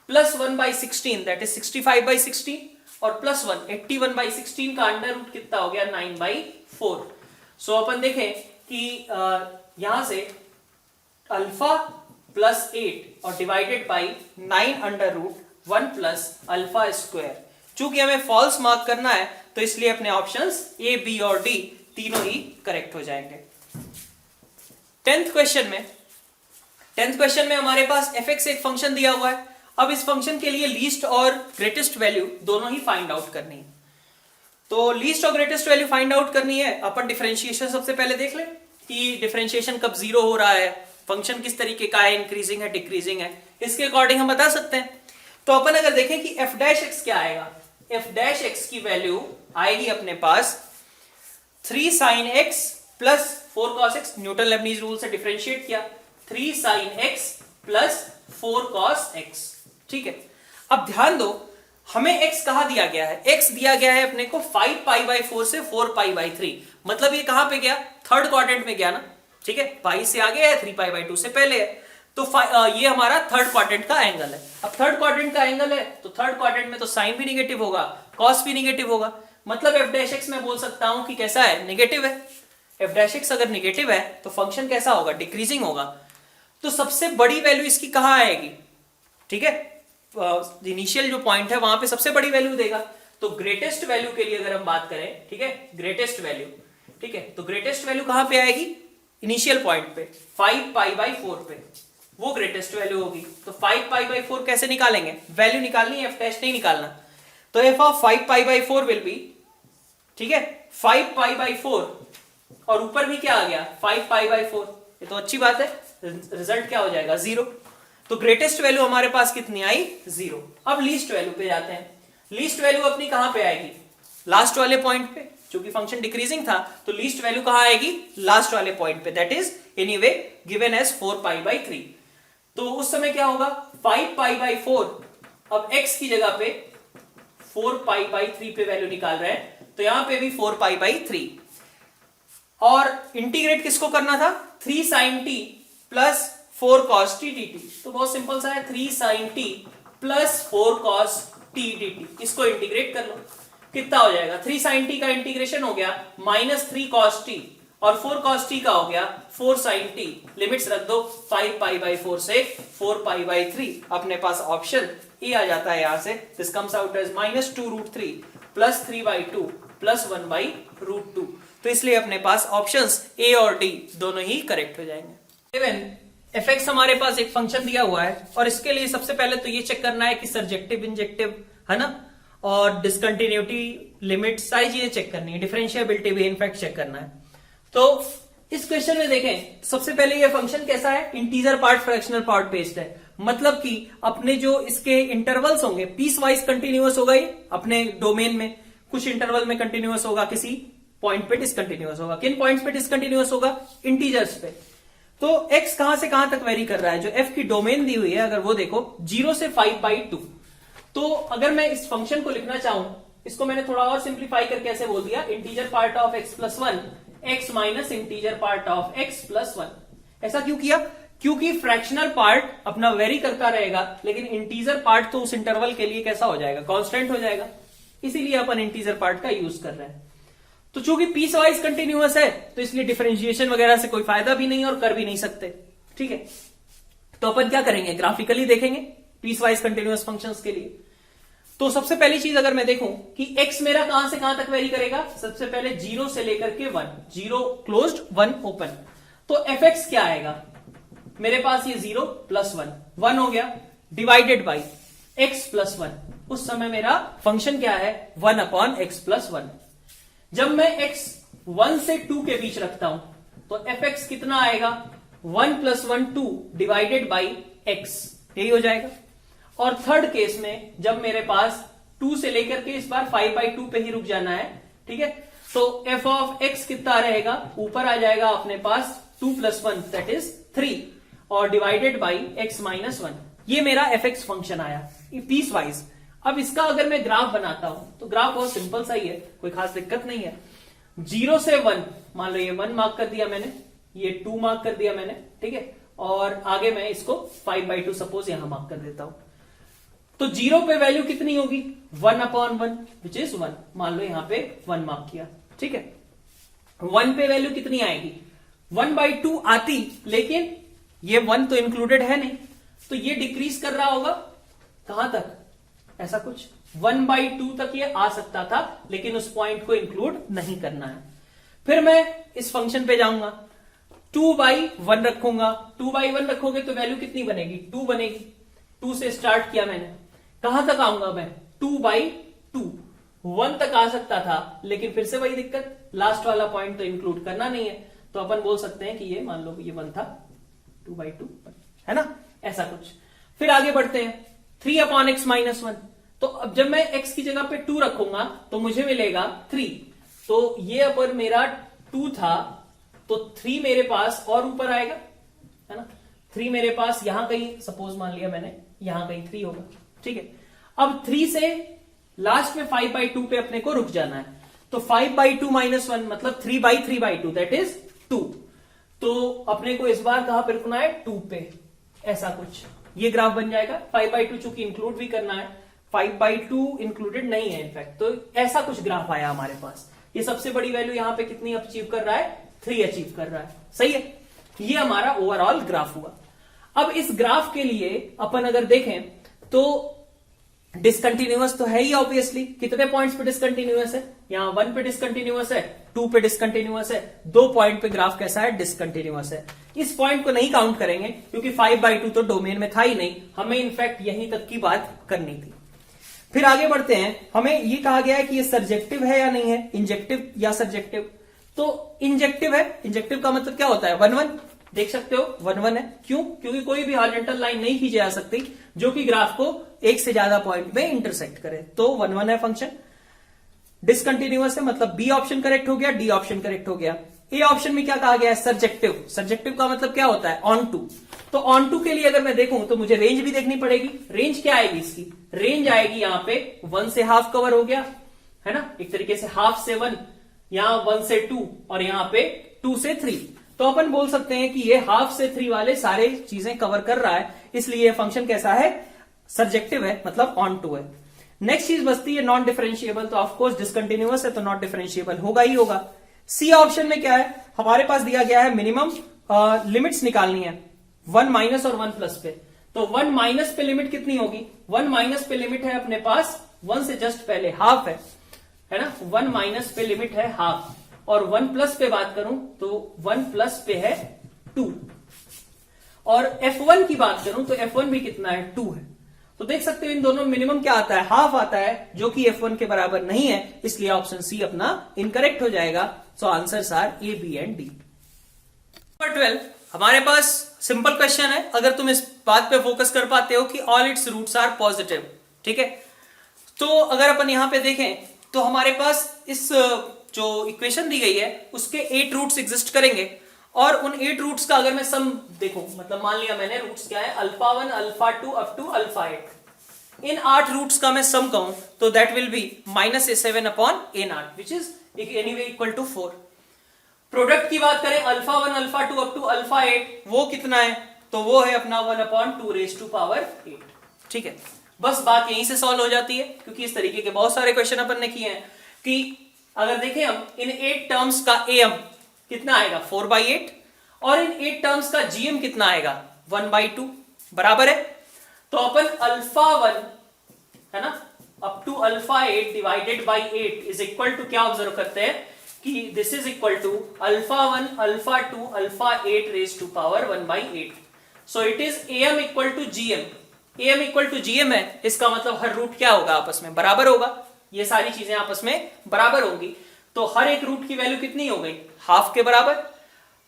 प्लस 1/16 दैट इज 65/16, और प्लस 1 81/16 का अंडर रूट कितना हो गया 9/4। सो अपन देखें कि यहां से अल्फा प्लस 8 और divided by 9√1 plus alpha square. चूंकि हमें फॉल्स मार्क करना है तो इसलिए अपने ऑप्शंस ए, बी और डी तीनों ही करेक्ट हो जाएंगे। 10th क्वेश्चन में हमारे पास fx एक फंक्शन दिया हुआ है। अब इस फंक्शन के लिए लीस्ट और ग्रेटेस्ट वैल्यू दोनों ही फाइंड आउट करनी है। तो लीस्ट और ग्रेटेस्ट वैल्यू फाइंड आउट करनी है। अपन डिफरेंशिएशन सबसे पहले देख लें कि डिफरेंशिएशन कब जीरो हो रहा है, फंक्शन किस तरीके का है, इंक्रीजिंग है डिक्रीजिंग है, इसके अकॉर्डिंग हम बता सकते हैं। तो अपन अगर देखें कि f डैश एक्स क्या आएगा, f डैश एक्स की वैल्यू आएगी अपने पास 3 sin x plus 4 cos x। Newton Lebanese rule से डिफरेंशिएट किया, 3 sin x plus 4 cos x। ठीक है, अब ध्यान दो हमें x कहां दिया गया है, x दिया गया है अपने को 5π/4 से 4π/3। मतलब ये कहां पे गया, थर्ड क्वाड्रेंट में गया ना। ठीक है, पाई से आगे है, 3π/2 से पहले है। तो ये हमारा थर्ड क्वाड्रेंट का एंगल है। अब थर्ड क्वाड्रेंट का एंगल है तो थर्ड क्वाड्रेंट में तो साइन भी निगेटिव होगा, कॉस भी निगेटिव होगा। मतलब f डैश एक्स मैं बोल सकता हूं कि कैसा है, निगेटिव है। f डैश एक्स अगर निगेटिव है तो फंक्शन कैसा होगा, डिक्रीजिंग होगा। तो सबसे बड़ी वैल्यू इसकी कहां आएगी, ठीक है, इनिशियल जो पॉइंट है वहां पे सबसे बड़ी वैल्यू देगा। तो ग्रेटेस्ट वैल्यू के लिए अगर हम बात करें, ठीक है, ग्रेटेस्ट वैल्यू, ठीक है, तो ग्रेटेस्ट वैल्यू कहां पे आएगी, इनिशियल पॉइंट पे 5π/4 पे, वो ग्रेटेस्ट वैल्यू होगी। तो 5π/4 कैसे निकालेंगे, वैल्यू निकालनी है, f डैश नहीं निकालना। तो f ऑफ 5π/4 विल बी, ठीक है, 5π/4 और ऊपर भी क्या आ गया 5π/4। ये तो अच्छी बात है, रिजल्ट क्या हो जाएगा, 0। तो ग्रेटेस्ट वैल्यू हमारे पास कितनी आई, 0। अब लीस्ट वैल्यू पे जाते हैं। लीस्ट वैल्यू अपनी कहां पे आएगी, लास्ट वाले पॉइंट पे। चूंकि फंक्शन डिक्रीजिंग था तो लीस्ट वैल्यू कहां आएगी, लास्ट वाले पॉइंट पे, that is anyway given as 4π/3। तो उस समय क्या होगा, 5π/4, अब x की जगह पे 4π/3 पे वैल्यू निकाल रहे हैं, तो यहां पे भी 4π/3। और इंटीग्रेट किसको करना था, 3 sin t plus 4 cos t dt। तो बहुत सिंपल सा है, 3 sin t plus 4 cos t dt। इसको इंटीग्रेट कर लो, कितना हो जाएगा, 3 sin t का इंटीग्रेशन हो गया -3 cos t और 4 cos t का हो गया 4 sin t। लिमिट्स रख दो, 5π/4 से 4π/3। अपने पास ऑप्शन ए आ जाता है यहां से। This comes out as -2√3 plus 3/2 plus 1/√2। तो इसलिए अपने पास ऑप्शंस ए और डी दोनों ही करेक्ट हो जाएंगे। इवन fx हमारे पास एक फंक्शन दिया हुआ है और इसके लिए सबसे पहले तो ये चेक करना है कि सर्जेक्टिव इंजेक्टिव है ना, और डिसकंटिन्यूटी, लिमिट, सारी चीजें चेक करनी है, डिफरेंशिएबिलिटी भी इनफैक्ट चेक करना है। तो इस क्वेश्चन में देखें, सबसे पहले ये फंक्शन कैसा है, integer part fractional part based है। मतलब कि अपने जो इसके इंटरवल्स होंगे पीस वाइज कंटिन्यूअस होगा, ये अपने डोमेन में कुछ इंटरवल में कंटिन्यूअस होगा, किसी पॉइंट पे डिसकंटिन्यूअस होगा। किन पॉइंट्स पे डिसकंटिन्यूअस होगा, इंटीजर्स पे। तो x कहां से कहां तक वेरी कर रहा है, जो f की डोमेन दी हुई है अगर वो देखो 0 से 5/2। तो अगर मैं इस फंक्शन को लिखना चाहूं, इसको मैंने थोड़ा और सिंप्लीफाई करके ऐसे बोल दिया, integer part of x+1 x minus integer part of x+1। ऐसा क्यों किया, क्योंकि फ्रैक्शनल पार्ट अपना वेरी करता रहेगा, लेकिन इंटीजर पार्ट तो उस इंटरवल के लिए कैसा हो जाएगा, कांस्टेंट हो जाएगा। इसीलिए अपन इंटीजर पार्ट का यूज कर रहे हैं। तो चूंकि पीस वाइज कंटिन्यूअस है तो इसलिए डिफरेंशिएशन वगैरह से कोई फायदा भी नहीं और कर भी नहीं सकते। ठीक है, तो अपन क्या करेंगे, ग्राफिकली देखेंगे पीस वाइज कंटिन्यूअस फंक्शंस के लिए। तो सबसे पहली चीज अगर मैं देखूं कि x मेरा कहां से कहां तक वेरी करेगा, सबसे पहले 0 से लेकर के 1, 0 क्लोज्ड 1 ओपन। तो fx क्या आएगा, मेरे पास ये 0 प्लस 1 हो गया, डिवाइडेड बाई x+1। उस समय मेरा फंक्शन क्या है, 1/x+1। जब मैं x 1 से 2 के बीच रखता हूं तो fx कितना आएगा, 1 + 1 2 डिवाइडेड बाई x, यही हो जाएगा। और थर्ड केस में जब मेरे पास 2 से लेकर के इस बार 5/2 पे ही रुक जाना है, ठीक है, तो f ऑफ x कितना रहेगा, ऊपर आ जाएगा अपने पास 2 + 1 दैट इज 3 और डिवाइडेड बाई x-1। ये मेरा fx फंक्शन आया पीस वाइज। अब इसका अगर मैं ग्राफ बनाता हूं तो ग्राफ बहुत सिंपल सा ही है, कोई खास दिक्कत नहीं है। 0 से 1, मान लो ये 1 मार्क कर दिया मैंने, ये 2 मार्क कर दिया मैंने, ठीक है, और आगे मैं इसको 5/2 सपोज यहां मार्क कर देता हूं। तो 0 पे वैल्यू कितनी होगी, 1/1 विच इज 1। मान लो यहां पे 1 मार्क किया, ठीक है। 1 पे वैल्यू कितनी आएगी, 1/2 आती, लेकिन ये 1 तो इंक्लूडेड है नहीं, तो ये डिक्रीज कर रहा होगा कहां तक, ऐसा कुछ 1/2 तक ये आ सकता था, लेकिन उस पॉइंट को इंक्लूड नहीं करना है। फिर मैं इस फंक्शन पे जाऊंगा, 2/1 रखूंगा। 2/1 रखोगे तो वैल्यू कितनी बनेगी, 2 बनेगी। 2 से स्टार्ट किया मैंने, कहां तक आऊंगा मैं, 2/2, 1 तक आ सकता था, लेकिन फिर से वही दिक्कत, लास्ट वाला पॉइंट तो इंक्लूड करना नहीं है, तो अपन बोल सकते हैं कि ये मान लो ये 1 था, 2/2 है ना, ऐसा कुछ। फिर आगे बढ़ते हैं, 3/x - 1, तो अब जब मैं x की जगह पे 2 रखूंगा तो मुझे मिलेगा 3, तो ये अपर मेरा 2 था, तो 3 मेरे पास और ऊपर आएगा, है ना, 3 मेरे पास यहां कहीं, सपोज मान लिया मैंने यहां कहीं 3 होगा, ठीक है। अब 3 से लास्ट में 5/2 पे अपने को रुक जाना है, तो 5/2 - 1 मतलब 3/3/2 दैट इज 2, तो अपने को इस बार कहां पे रुकना है, 2 पे, ऐसा कुछ ये ग्राफ बन जाएगा। 5/2 चूंकि इंक्लूड भी करना है, 5/2 इंक्लूडेड नहीं है इनफैक्ट, तो ऐसा कुछ ग्राफ आया हमारे पास। ये सबसे बड़ी वैल्यू यहां पे कितनी अचीव कर रहा है, 3 अचीव कर रहा है, सही है। ये हमारा ओवरऑल ग्राफ हुआ। अब इस ग्राफ के लिए अपन अगर देखें तो डिसकंटिन्यूअस तो है ही ऑब्वियसली, कितने पॉइंट्स पे डिसकंटिन्यूअस है, यहां 1 पे डिसकंटिन्यूअस है, 2 पे डिसकंटिन्यूअस है, 2 पॉइंट पे ग्राफ कैसा है, डिसकंटिन्यूअस है। इस पॉइंट को नहीं काउंट करेंगे क्योंकि 5/2 तो डोमेन में था ही नहीं, हमें इनफैक्ट यहीं तक की बात करनी थी। फिर आगे बढ़ते हैं, हमें ये कहा गया है कि ये सर्जेक्टिव है या नहीं है, इंजेक्टिव या सर्जेक्टिव, तो इंजेक्टिव है। इंजेक्टिव का मतलब क्या होता है, 1-1, देख सकते हो 1-1 है, क्यों, क्योंकि कोई भी हॉरिजॉन्टल लाइन नहीं खींची जा सकती जो कि ग्राफ को एक से ज्यादा पॉइंट में इंटरसेक्ट करे, तो 1-1 है फंक्शन। डिसकंटिन्यूअस है, मतलब बी ऑप्शन करेक्ट हो गया, डी ऑप्शन करेक्ट हो गया। ए ऑप्शन में क्या कहा गया है, सर्जेक्टिव। सर्जेक्टिव का मतलब क्या होता है, ऑन टू। तो ऑन टू के लिए अगर मैं देखूं तो मुझे रेंज भी देखनी पड़ेगी। रेंज क्या आएगी इसकी, रेंज आएगी यहां पे 1 से हाफ कवर हो गया, है ना, एक तरीके से हाफ से 1, यहां 1 से 2 और यहां पे 2 से 3। तो अपन बोल सकते हैं कि ये हाफ से 3 वाले सारे चीजें कवर कर रहा है, इसलिए ये फंक्शन कैसा है, सर्जेक्टिव है, मतलब ऑन टू है। नेक्स्ट चीज बचती है नॉन डिफरेंशिएबल, तो ऑफकोर्स डिसकंटिन्यूअस है तो नॉट डिफरेंशिएबल होगा ही होगा। सी ऑप्शन में क्या है, हमारे पास दिया गया है मिनिमम लिमिट्स निकालनी है 1 माइनस और 1 प्लस पे, तो 1 माइनस पे लिमिट कितनी होगी, 1 माइनस पे लिमिट है अपने पास 1 से जस्ट पहले हाफ है ना, 1 माइनस पे लिमिट है हाफ, और 1 प्लस पे बात करूं तो 1 प्लस पे है 2, और F1 की बात करूं तो F1 भी कितना है, 2 है। तो देख सकते हो इन दोनों मिनिमम क्या आता है, हाफ आता है, जो कि F1 के बराबर नहीं है, इसलिए ऑप्शन सी अपना इनकरेक्ट हो जाएगा। So answers are A, B and D. Number 12 हमारे पास सिंपल क्वेश्चन है, अगर तुम इस बात पे फोकस कर पाते हो कि all its roots are positive, ठीक है। तो अगर अपन यहां पे देखें तो हमारे पास इस जो इक्वेशन दी गई है उसके 8 रूट्स एग्जिस्ट करेंगे, और उन 8 रूट्स का अगर मैं सम देखूं, मतलब मान लिया मैंने रूट्स क्या है, α1 α2 अप टू α8, इन 8 रूट्स का मैं सम कहूं तो that will be -a7/a0 which is anyway equal to 4। Product की बात करें α1 α2 अप टू α8, वो कितना है, तो वो है अपना 1/2⁸, ठीक है। बस बात यहीं से सॉल्व हो जाती है, क्योंकि इस तरीके के बहुत सारे क्वेश्चन अपन ने किए हैं कि अगर देखें हम इन 8 टर्म्स का am कितना आएगा 4/8, और इन 8 टर्म्स का gm कितना आएगा 1/2, बराबर है। तो अपन α1 है ना up to α8 divided by 8 is equal to क्या ऑब्जर्व करते हैं कि this is equal to α1 α2 α8 raise to power 1/8। So it is am equal to gm, am equal to gm है, इसका मतलब हर रूट क्या होगा, आपस में बराबर होगा, ये सारी चीजें आपस में बराबर होंगी, तो हर एक रूट की वैल्यू कितनी हो गई, हाफ के बराबर।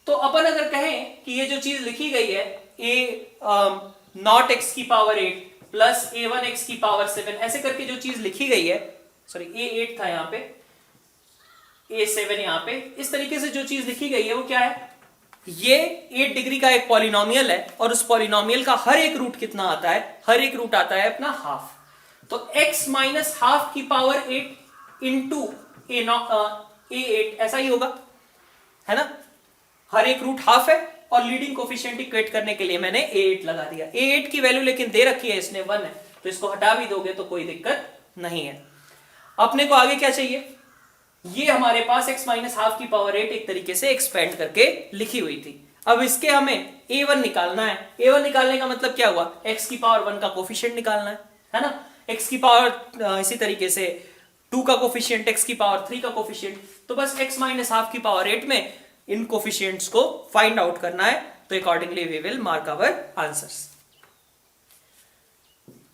तो अपन अगर कहें कि ये जो चीज लिखी गई है a0x की पावर 8 प्लस a1x की पावर 7, ऐसे करके जो चीज लिखी गई है, सॉरी a8 था यहाँ पे, a7 यहाँ पे, इस तरीके से जो चीज लिखी गई है वो क्या है, ये 8 डिग्री का एक पॉलिनोमियल है, और उस पॉलिनोमियल का हर एक रूट कितना आता है, हर एक रूट आता है अपना हाफ। तो x माइनस हाफ की पावर 8 इंटू a8 ऐसा ही होगा, है ना, हर एक रूट हाफ है, और लीडिंग कोफिशिएंट इक्वेट करने के लिए मैंने a8 लगा दिया। a8 की वैल्यू लेकिन दे रखी है इसने 1 है, तो इसको हटा भी दोगे तो कोई दिक्कत नहीं है। अपने को आगे क्या चाहिए, ये हमारे पास x माइनस हाफ की पावर 8 एक तरीके से एक्सपेंड करके लिखी हुई थी। अब इसके हमें a1 निकालना है। a1 निकालने का मतलब क्या हुआ, x की पावर 1 का कोफिशिएंट निकालना है ना। x की पावर इसी तरीके से 2 का कोफिशिएंट, x की पावर 3 का कोफिशिएंट, तो बस x माइनस हाफ की पावर 8 में इन कोफिशिएंट्स को फाइंड आउट करना है। तो accordingly we will mark our answers.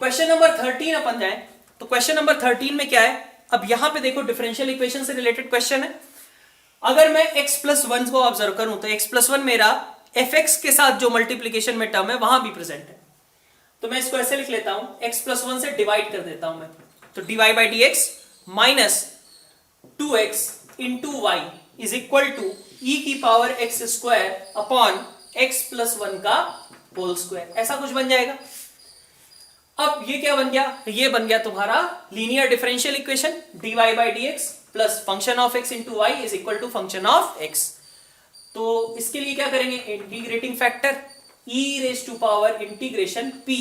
Question number 13 अपन जाए तो क्वेश्चन नंबर 13 में क्या है, अब यहां पे देखो डिफरेंशियल इक्वेशन से रिलेटेड क्वेश्चन है। अगर मैं x प्लस 1 को ऑब्जर्व करूं तो x प्लस 1 मेरा fx के साथ जो मल्टीप्लीकेशन में टर्म है वहां भी प्रेजेंट है, तो मैं इसको ऐसे लिख लेता हूं, x प्लस 1 से डिवाइड कर देता हूं मैं, तो dy by d x minus 2x into y is equal to e की power x square upon x plus 1 का होल स्क्वायर, ऐसा कुछ बन जाएगा। अब ये क्या बन गया, ये बन गया तुम्हारा linear differential equation, dy by d x plus function of x into y is equal to function of x। तो इसके लिए क्या करेंगे, integrating factor e raise to power integration p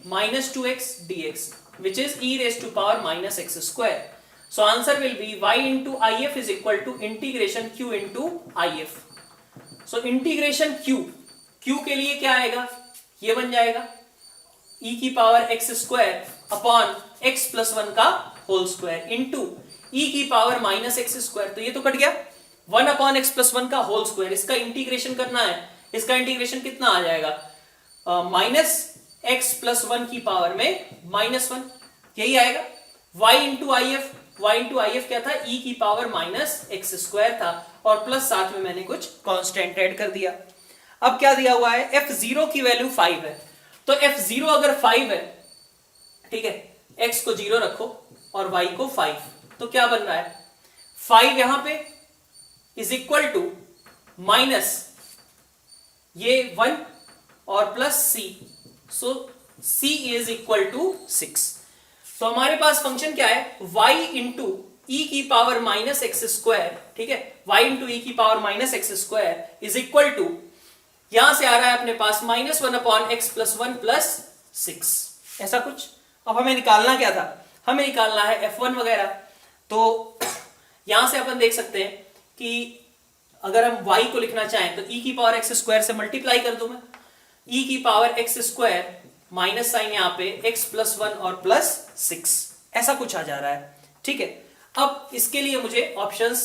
minus 2x dx which is e raise to power minus x square. So answer will be y into I F is equal to integration q into I F. So integration q के लिए क्या आएगा, ये बन जाएगा e की power x square upon x plus 1 का whole square into e की पावर माइनस एक्स स्क्वायर, तो ये तो कट गया 1 अपॉन एक्स प्लस 1 का होल स्क्वायर, इसका इंटीग्रेशन करना है, इसका इंटीग्रेशन कितना आ जाएगा, माइनस एक्स प्लस 1 की पावर में माइनस 1, यही आएगा। y इंटू आई एफ क्या था, e की पावर माइनस एक्स स्क्वायर था और प्लस साथ में मैंने कुछ कांस्टेंट ऐड कर दिया। अब क्या दिया हुआ है, f0 की वैल्यू 5 है, तो f0 अगर 5 है, ठीक है, x को 0 रखो और y को 5, तो क्या बन रहा है, 5 यहां पे इज इक्वल टू माइनस ये 1 और plus c, so c is equal to 6। तो हमारे पास फंक्शन क्या है, y इंटू ई की पावर माइनस एक्स स्क्वायर, ठीक है, y इंटू ई की power minus X square is equal to, यहां से आ रहा है अपने पास minus 1 upon X plus 1 plus 6, ऐसा कुछ। अब हमें निकालना क्या था, हमें निकालना है f1 वगैरह। तो यहां से अपन देख सकते हैं कि अगर हम y को लिखना चाहें तो e की पावर एक्स स्क्वायर से मल्टीप्लाई कर दूं मैं, e की power x square minus sign यहां पे x प्लस 1 और प्लस 6, ऐसा कुछ आ जा रहा है, ठीक है। अब इसके लिए मुझे ऑप्शंस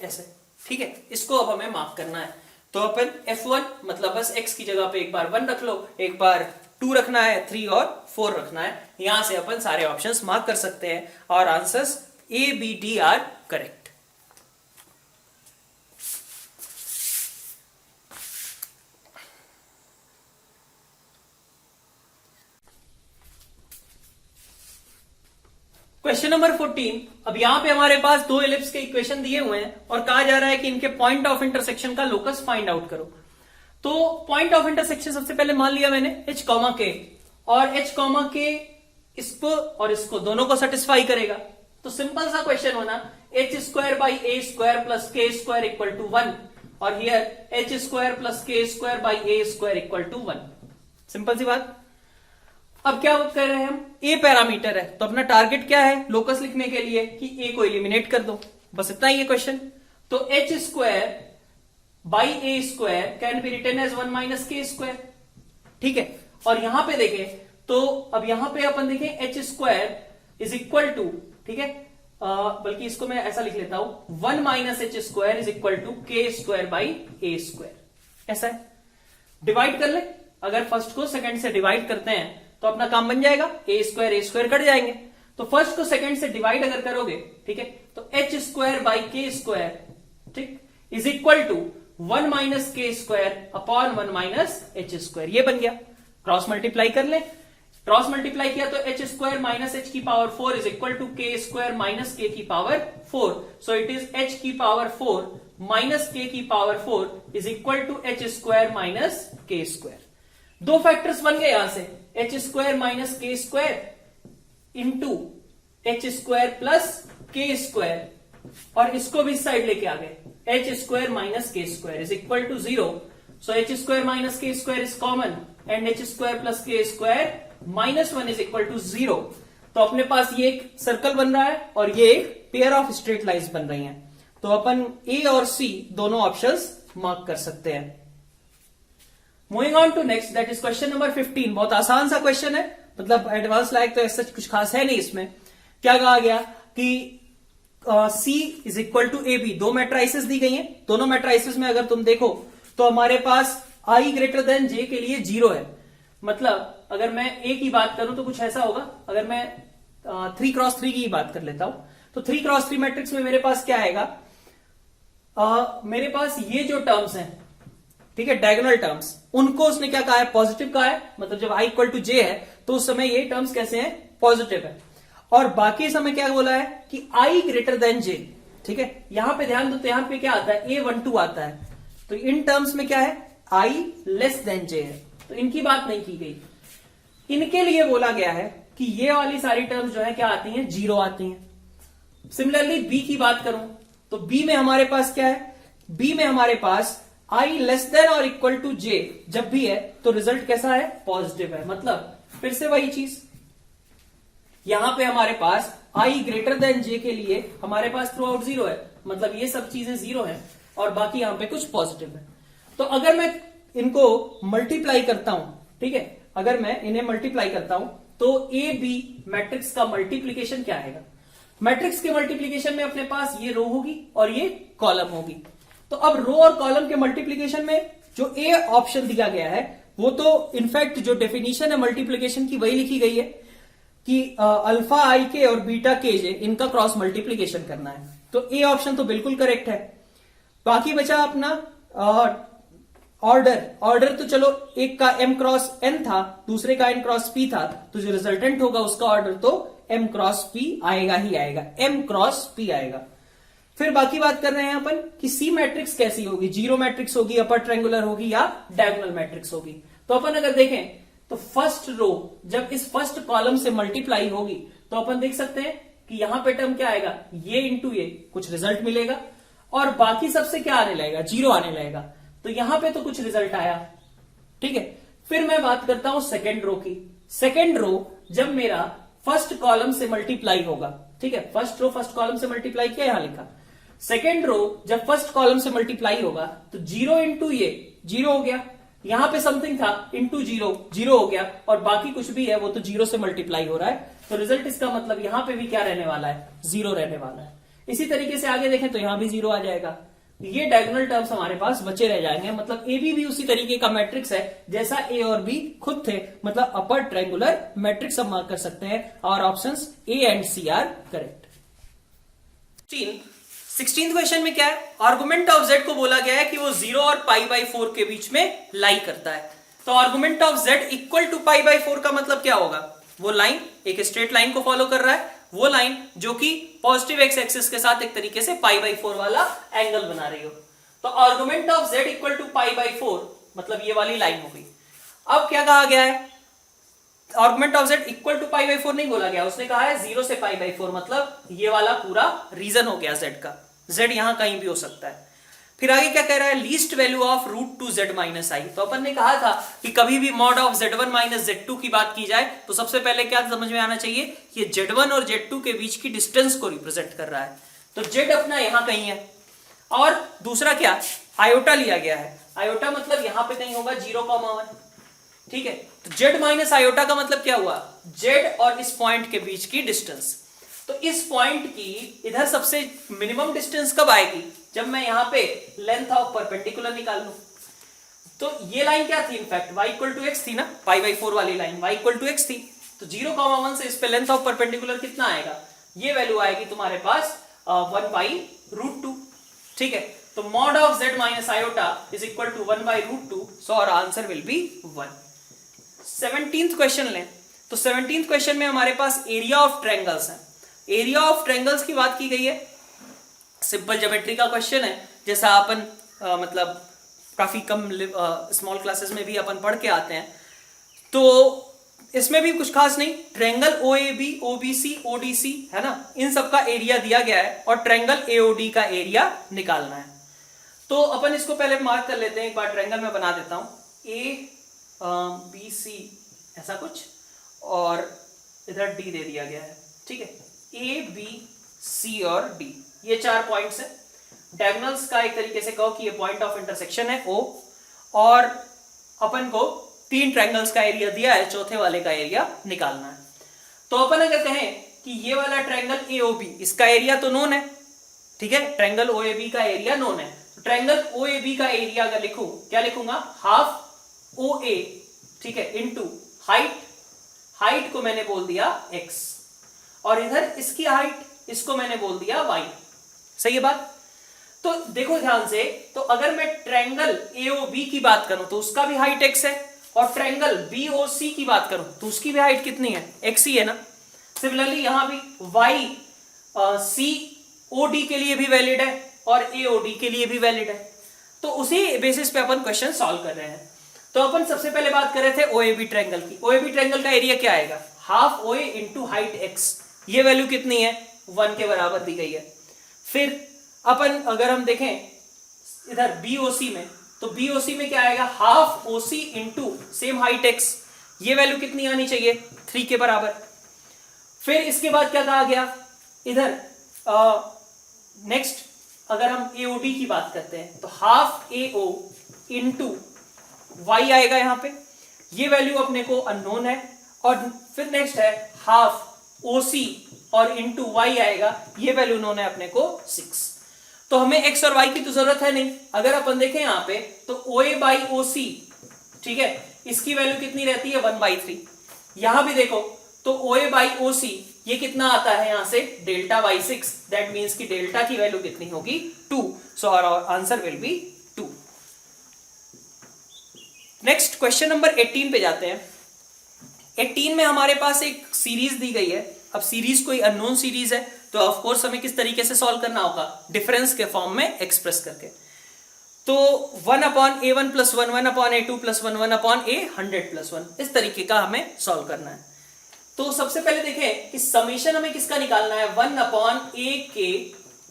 ऐसे, ठीक है, इसको अब हमें मार्क करना है। तो अपन f1 मतलब बस x की जगह पे एक बार 1 रख लो, एक बार 2 रखना है, 3 और 4 रखना है, यहां से अपन सारे ऑप्शंस मार्क कर सकते हैं और answers A, B, D are correct. Question number 14, अब यहां पे हमारे पास दो एलिप्स के इक्वेशन दिए हुए हैं और कहा जा रहा है कि इनके पॉइंट ऑफ इंटरसेक्शन का लोकस फाइंड आउट करो। तो पॉइंट ऑफ इंटरसेक्शन सबसे पहले मान लिया मैंने h कॉमा के, और h कॉमा के इसको और इसको दोनों को सेटिस्फाई करेगा। तो सिंपल सा क्वेश्चन होना, h square by A square plus के स्क्वायर इक्वल टू 1 और हियर h स्क्वायर प्लस के square by A square equal to 1, simple सी बात। अब क्या कर रहे हैं हम, a पैरामीटर है, तो अपना टारगेट क्या है लोकस लिखने के लिए कि a को एलिमिनेट कर दो, बस इतना ही है क्वेश्चन। तो h square by A square can be written as 1 minus के स्क्वायर, ठीक है। और यहां पे देखें तो अब यहां पे अपन देखें h square is equal to, ठीक है, बल्कि इसको मैं ऐसा लिख लेता हूं 1 minus h square is equal to k square by A square, ऐसा है। डिवाइड कर ले, अगर फर्स्ट को सेकंड से डिवाइड करते हैं तो अपना काम बन जाएगा, ए स्क्वायर कट जाएंगे, तो फर्स्ट को सेकंड से डिवाइड अगर करोगे, ठीक है, तो एच स्क्वायर बाई के स्क्वायर, ठीक, इज इक्वल टू 1 माइनस के square upon 1 minus h square, ये बन गया। क्रॉस मल्टीप्लाई कर ले, क्रॉस मल्टीप्लाई किया तो एच स्क्वायर माइनस एच की power 4 is equal to k square minus k की power 4, so it is h की पावर 4 माइनस के की power 4 is equal to h square minus के square. दो फैक्टर्स बन गए यहां से, एच स्क्वायर माइनस के square into h square plus के स्क्वायर, और इसको भी इस साइड लेके आ गए, एच स्क्वायर माइनस के square is equal to 0, so H square minus के square is common and H square plus के square minus 1 is equal to 0। तो अपने पास ये एक सर्कल बन रहा है और ये एक पेयर ऑफ स्ट्रेट लाइंस बन रही हैं। तो अपन ए और सी दोनों ऑप्शंस मार्क कर सकते हैं। Moving on to next, that is question number 15। बहुत आसान सा क्वेश्चन है, मतलब एडवांस लायक तो ऐसा कुछ खास है नहीं इसमें। क्या कहा गया कि C is equal to a b, दो मैट्राइसेस दी गई हैं। दोनों मैट्राइसेस में अगर तुम देखो तो हमारे पास I ग्रेटर देन J के लिए 0 है। मतलब अगर मैं A की बात करूं तो कुछ ऐसा होगा, अगर मैं 3x3 की बात कर लेता हूं तो 3x3 मैट्रिक्स में मेरे पास क्या आएगा, मेरे पास ये जो टर्म्स हैं, ठीक है, डायगोनल टर्म्स, उनको उसने क्या कहा है, पॉजिटिव कहा है। मतलब जब I इक्वल टू J है तो उस समय ये टर्म्स कैसे हैं, पॉजिटिव है। और बाकी समय क्या बोला है कि I ग्रेटर देन J, ठीक है। यहां पे ध्यान दो तो यहां पे क्या आता है, A12 आता है। तो इन टर्म्स में क्या है, I लेस देन J है, तो इनकी बात नहीं की गई। इनके लिए बोला गया है कि ये वाली सारी टर्म्स जो है क्या आती हैं, 0 आती हैं। सिमिलरली B की बात करूं तो B में हमारे पास क्या है, B में हमारे पास I लेस देन और इक्वल टू J जब भी है तो रिजल्ट कैसा है, पॉजिटिव है। मतलब फिर से वही चीज, यहां पे हमारे पास I ग्रेटर देन J के लिए हमारे पास थ्रू आउट 0 है, मतलब ये सब चीजें 0 है और बाकी यहां पे कुछ पॉजिटिव है। तो अगर मैं इनको मल्टीप्लाई करता हूं, ठीक है, अगर मैं इन्हें मल्टीप्लाई करता हूं तो ए बी मैट्रिक्स का मल्टीप्लीकेशन क्या आएगा, मैट्रिक्स के मल्टीप्लीकेशन में अपने पास ये रो होगी और ये कॉलम होगी। तो अब रो और कॉलम के मल्टीप्लीकेशन में जो ए ऑप्शन दिया गया है वो तो इनफैक्ट जो डेफिनेशन है मल्टीप्लीकेशन की वही लिखी गई है कि अल्फा आई के और बीटा के जे इनका क्रॉस मल्टीप्लीकेशन करना है। तो ए ऑप्शन तो बिल्कुल करेक्ट है। बाकी बचा अपना ऑर्डर तो चलो एक का m क्रॉस n था, दूसरे का n क्रॉस p था, तो जो रिजल्टेंट होगा उसका ऑर्डर तो m क्रॉस p आएगा ही आएगा, m क्रॉस p आएगा। फिर बाकी बात कर रहे हैं अपन कि C मैट्रिक्स कैसी होगी, जीरो मैट्रिक्स होगी, अपर ट्रायंगुलर होगी या डायगोनल मैट्रिक्स होगी। तो अपन अगर देखें तो फर्स्ट रो जब इस फर्स्ट कॉलम से मल्टीप्लाई होगी तो अपन देख सकते हैं कि यहां पे टर्म क्या आएगा, ये इंटू ये, कुछ रिजल्ट मिलेगा और बाकी सबसे क्या आने लगेगा, 0 आने लगेगा। तो यहां पे तो कुछ रिजल्ट आया, ठीक है। फिर मैं बात करता हूं सेकेंड रो की। सेकेंड रो जब मेरा फर्स्ट कॉलम से मल्टीप्लाई होगा, ठीक है, फर्स्ट रो फर्स्ट कॉलम से मल्टीप्लाई किया, यहां लिखा। सेकेंड रो जब फर्स्ट कॉलम से मल्टीप्लाई होगा तो 0 इंटू ये 0 हो गया, यहां पे समथिंग था इंटू 0 0 हो गया और बाकी कुछ भी है वो तो 0 से मल्टीप्लाई हो रहा है। तो रिजल्ट इसका मतलब यहां पे भी क्या रहने वाला है, 0 रहने वाला है। इसी तरीके से आगे देखें तो यहां भी 0 आ जाएगा। ये डायगोनल टर्म्स हमारे पास बचे रह जाएंगे। मतलब ए बी भी उसी तरीके का मैट्रिक्स है जैसा ए और बी खुद थे, मतलब अपर ट्रायंगुलर मैट्रिक्स हम मार्क कर सकते हैं और options a and c are correct. 16th question में क्या है, आर्गुमेंट ऑफ z को बोला गया है कि वो 0 और पाई बाई 4 के बीच में लाई करता है। तो argument of z equal to pi by 4 का मतलब क्या होगा, वो लाइन एक स्ट्रेट लाइन को फॉलो कर रहा है, वो लाइन जो कि पॉजिटिव एक्स एक्सिस के साथ एक तरीके से पाई बाई 4 वाला एंगल बना रही हो। तो argument of z equal to pi by 4 मतलब ये वाली लाइन हो गई। अब क्या कहा गया है, argument of z equal to pi by 4 नहीं बोला गया, उसने कहा है 0 से पाई बाई 4, मतलब ये वाला पूरा रीजन हो गया z का, z यहां कहीं भी हो सकता है। फिर आगे क्या कह रहा है, least value of root two z minus I. तो अपन ने कहा था कि कभी भी mod of z1 minus z2 की बात की जाए तो सबसे पहले क्या समझ में आना चाहिए, ये z1 और z2 के बीच की डिस्टेंस को रिप्रेजेंट कर रहा है। तो z अपना यहां कहीं है और दूसरा क्या, आयोटा लिया गया है। आयोटा मतलब यहां पे कहीं होगा 0,1, ठीक है। तो z माइनस आयोटा का मतलब क्या हुआ, z और इस पॉइंट के बीच की डिस्टेंस। तो इस पॉइंट की इधर सबसे मिनिमम डिस्टेंस कब आएगी, जब मैं यहां पे लेंथ ऑफ परपेंडिकुलर निकाल लूं। तो ये लाइन क्या थी, in fact y equal to x थी ना, पाई बाई 4 वाली line y equal to x थी। तो 0,1 से इस पे लेंथ ऑफ परपेंडिकुलर कितना आएगा, ये वैल्यू आएगी तुम्हारे पास 1 बाई रूट 2, ठीक है। तो mod of z minus iota is equal to 1 by root 2, so our answer will be 1। 17th question लें तो 17th क्वेश्चन में हमारे पास एरिया ऑफ ट्रायंगल्स है। एरिया ऑफ ट्रायंगल्स की बात की गई है, सिंपल ज्योमेट्री का क्वेश्चन है, जैसा अपन मतलब काफी कम स्मॉल क्लासेस में भी अपन पढ़ के आते हैं। तो इसमें भी कुछ खास नहीं, ट्रायंगल OAB, OBC, ODC है ना, इन सब का एरिया दिया गया है और ट्रायंगल AOD का एरिया निकालना है। तो अपन इसको पहले मार्क कर लेते हैं, एक बार ट्रायंगल में बना देता हूं, ABC ऐसा कुछ और इधर D दे दिया गया है, ठीक है। A B C और D ये 4 पॉइंट्स है। डायगोनल्स का एक तरीके से कहो कि ये पॉइंट ऑफ इंटरसेक्शन है O, और अपन को 3 ट्रायंगल्स का एरिया दिया है, चौथे वाले का एरिया निकालना है। तो अपन अगर कहें कि ये वाला ट्रायंगल AOB, इसका एरिया तो नोन है, ठीक है, ट्रायंगल OAB का एरिया नोन है। तो ट्रायंगल OAB का एरिया अगर लिखूं, क्या लिखूंगा, हाफ OA, ठीक है, इनटू हाइट को मैंने बोल दिया x, और इधर इसकी हाइट, इसको मैंने बोल दिया y। सही है बात? तो देखो ध्यान से, तो अगर मैं ट्रायंगल AOB की बात करूं तो उसका भी हाइट x है, और ट्रायंगल BOC की बात करूं तो उसकी भी हाइट कितनी है, x ही है ना। सिमिलरली यहां भी COD के लिए भी वैलिड है और AOD के लिए भी वैलिड है। तो उसी बेसिस पे अपन क्वेश्चन सॉल्व कर रहे हैं। तो अपन सबसे पहले बात कर रहे थे OAB ट्रायंगल की। OAB ट्रायंगल का एरिया क्या आएगा, half OA into height x, ये वैल्यू कितनी है, 1 के बराबर दी गई है। फिर अपन अगर हम देखें इधर BOC में, तो BOC में क्या आएगा, half OC into same height x, ये वैल्यू कितनी आनी चाहिए, 3 के बराबर। फिर इसके बाद क्या कहा गया, इधर नेक्स्ट अगर हम AOD की बात करते हैं तो हाफ AO इंटू y आएगा यहां पे, ये वैल्यू अपने को अननोन है। और फिर नेक्स्ट है हाफ OC और इंटू y आएगा, ये वैल्यू नोन है अपने को 6। तो हमें x और y की तो जरूरत है नहीं। अगर अपन देखें यहां पे तो OA बाई OC, ठीक है, इसकी वैल्यू कितनी रहती है, 1/3। यहां भी देखो तो OA बाई OC ये कितना आता है यहां से, डेल्टा बाई 6, दैट मीन्स कि डेल्टा की वैल्यू कितनी होगी, 2। So our answer will be 2। Next question number 18 पे जाते हैं। 18 में हमारे पास एक सीरीज दी गई है। अब सीरीज कोई अननोन सीरीज है, तो ऑफ कोर्स हमें किस तरीके से सॉल्व करना होगा, डिफरेंस के फॉर्म में एक्सप्रेस करके। तो 1/a1 + 1, 1/a2 + 1, 1/a 100 + 1, इस तरीके का हमें सॉल्व करना है। तो सबसे पहले देखें कि समीशन हमें किसका निकालना है, 1/ak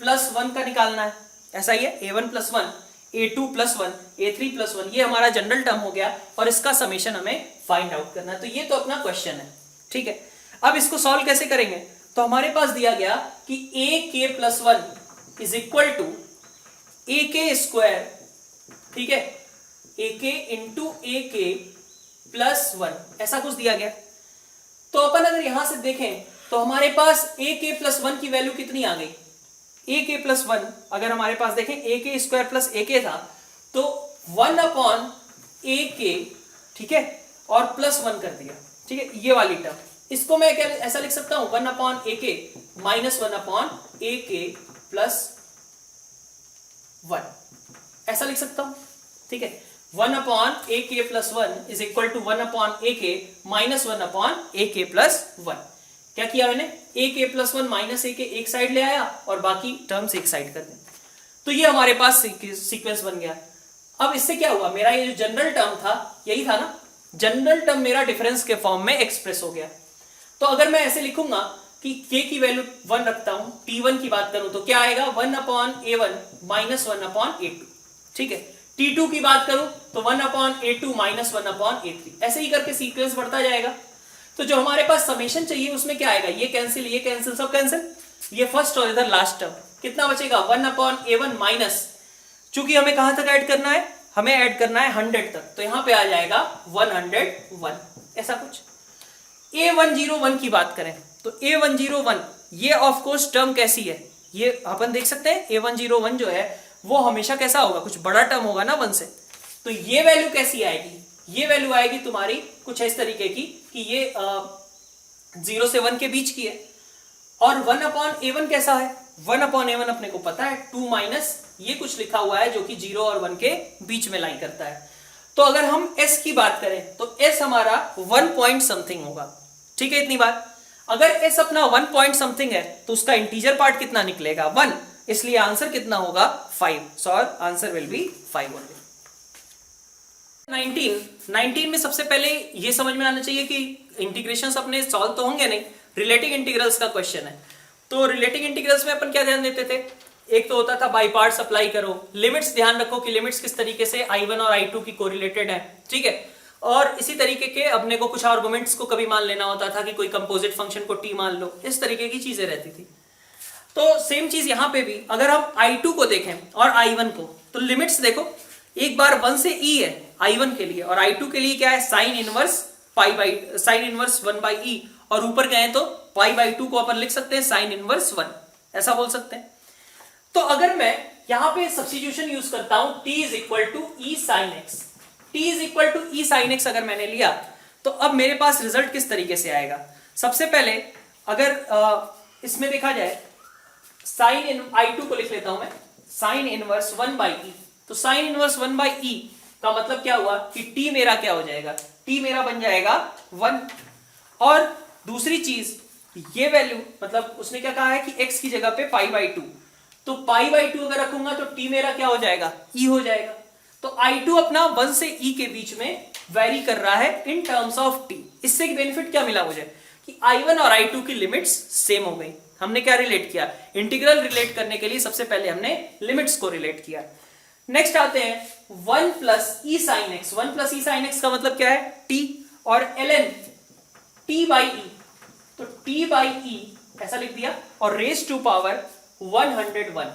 + 1 का निकालना है। ऐसा ही है, a1 + 1, a2 + 1, a3 + 1, ये हमारा जनरल टर्म हो गया, और इसका समीशन हमें फाइंड आउट करना है। तो ये तो अपना क्वेश्चन है, ठीक है। अब इसको सॉल्व कैसे करेंगे, तो हमारे पास दिया गया कि ak + 1 = ak², ठीक है, ak इंटू ak + 1, ऐसा कुछ दिया गया। तो अपन अगर यहां से देखें तो हमारे पास ak + 1 की वैल्यू कितनी आ गई, ak + 1 अगर हमारे पास देखें ak² + ak था, तो 1/ak, ठीक है, और +1 कर दिया, ठीक है, ये वाली टर्म। इसको मैं क्या ऐसा लिख सकता हूं, 1/ak - 1/ak + 1, ऐसा लिख सकता हूं, ठीक है। 1/ak + 1 = 1/ak - 1/ak + 1। क्या किया मैंने, ak + 1 - ak एक साइड ले आया और बाकी टर्म्स एक साइड कर दी। तो ये हमारे पास सीक्वेंस बन गया। अब इससे क्या हुआ, मेरा ये जो जनरल टर्म था, यही था ना, जनरल टर्म मेरा डिफरेंस के फॉर्म में एक्सप्रेस हो गया। तो अगर मैं ऐसे लिखूंगा कि k की वैल्यू 1 रखता हूं, t1 की बात करूं तो क्या आएगा, 1/a1 - 1/a2, ठीक है। t2 की बात करूं तो 1/a2 - 1/a3, ऐसे ही करके सीक्वेंस बढ़ता जाएगा। तो जो हमारे पास समेशन चाहिए उसमें क्या आएगा, ये कैंसिल, सब कैंसिल, ये फर्स्ट और इधर लास्ट टर्म, कितना बचेगा, 1/a1 माइनस, चूंकि हमें कहां तक ऐड करना है, हमें ऐड करना है 100 तक, तो यहां पे आ जाएगा 101, ऐसा कुछ। a101 की बात करें तो a101 ये ऑफ कोर्स टर्म कैसी है, ये अपन देख सकते हैं, a101 जो है वो हमेशा कैसा होगा, कुछ बड़ा टर्म होगा ना 1 से। तो ये वैल्यू कैसी आएगी, ये वैल्यू आएगी तुम्हारी कुछ इस तरीके की कि ये 0 से 1 के बीच की है। और 1/a1 कैसा है, 1/a1 अपने को पता है 2 माइनस ये कुछ लिखा हुआ है जो कि 0 और 1 के बीच में लाई करता है। तो अगर हम s की बात करें तो s हमारा 1 पॉइंट समथिंग होगा, ठीक है, इतनी बात। अगर s अपना 1 पॉइंट समथिंग है तो उसका इंटीजर पार्ट कितना निकलेगा, 1, इसलिए आंसर कितना होगा, 5। सो आंसर विल बी 5 ओनली। 19 में सबसे पहले ये समझ में आना चाहिए कि इंटीग्रेशंस अपने सॉल्व तो होंगे नहीं, रिलेटिव इंटीग्रल्स का क्वेश्चन है। तो रिलेटिव इंटीग्रल्स में अपन क्या ध्यान देते थे, एक तो होता था बाई पार्ट्स अप्लाई करो, लिमिट्स ध्यान रखो कि लिमिट्स किस तरीके से I1 और I2 की कोरिलेटेड है, ठीक है। और इसी तरीके के अपने को कुछ आर्गुमेंट्स को कभी मान लेना होता था कि कोई कंपोजिट फंक्शन को t मान लो, इस तरीके की चीजें रहती थी। तो सेम चीज यहां पे भी, अगर हम I2 को देखें और I1 को, तो लिमिट्स देखो, एक बार 1 से E है I1 के लिए, और I2 के लिए क्या है, साइन इनवर्स 1 बाई E, और ऊपर गए तो पाई बाई 2 को अपन लिख सकते हैं साइन इनवर्स 1, ऐसा बोल सकते हैं। तो अगर मैं यहां पे सब्स्टिट्यूशन यूज करता हूं, t is equal to e sine x, t is equal to e sine x अगर मैंने लिया, तो अब मेरे पास रिजल्ट किस तरीके से आएगा। सबसे पहले अगर इसमें देखा जाए, साइन इन I2 को लिख लेता हूं मैं, साइन इनवर्स 1 बाई ई। तो साइन इनवर्स 1 बाई ई का मतलब क्या हुआ कि t मेरा क्या हो जाएगा, t मेरा बन जाएगा 1। और दूसरी चीज, ये वैल्यू मतलब उसने क्या कहा है कि x की जगह पे पाई बाई 2, तो पाई बाई 2 अगर रखूंगा तो t मेरा क्या हो जाएगा, e हो जाएगा। तो I2 अपना 1 से e के बीच में वेरी कर रहा है इन टर्म्स ऑफ t। इससे बेनिफिट क्या मिला मुझे कि I1 और I2 की लिमिट्स सेम हो गई। हमने क्या रिलेट किया, इंटीग्रल रिलेट करने के लिए सबसे पहले हमने लिमिट्स को रिलेट किया। नेक्स्ट आते हैं 1 प्लस ई साइन एक्स। 1 प्लस ई साइन एक्स का मतलब क्या है, t, और ln t बाई ई, तो t बाई ई ऐसा लिख दिया, और रेज टू पावर 101,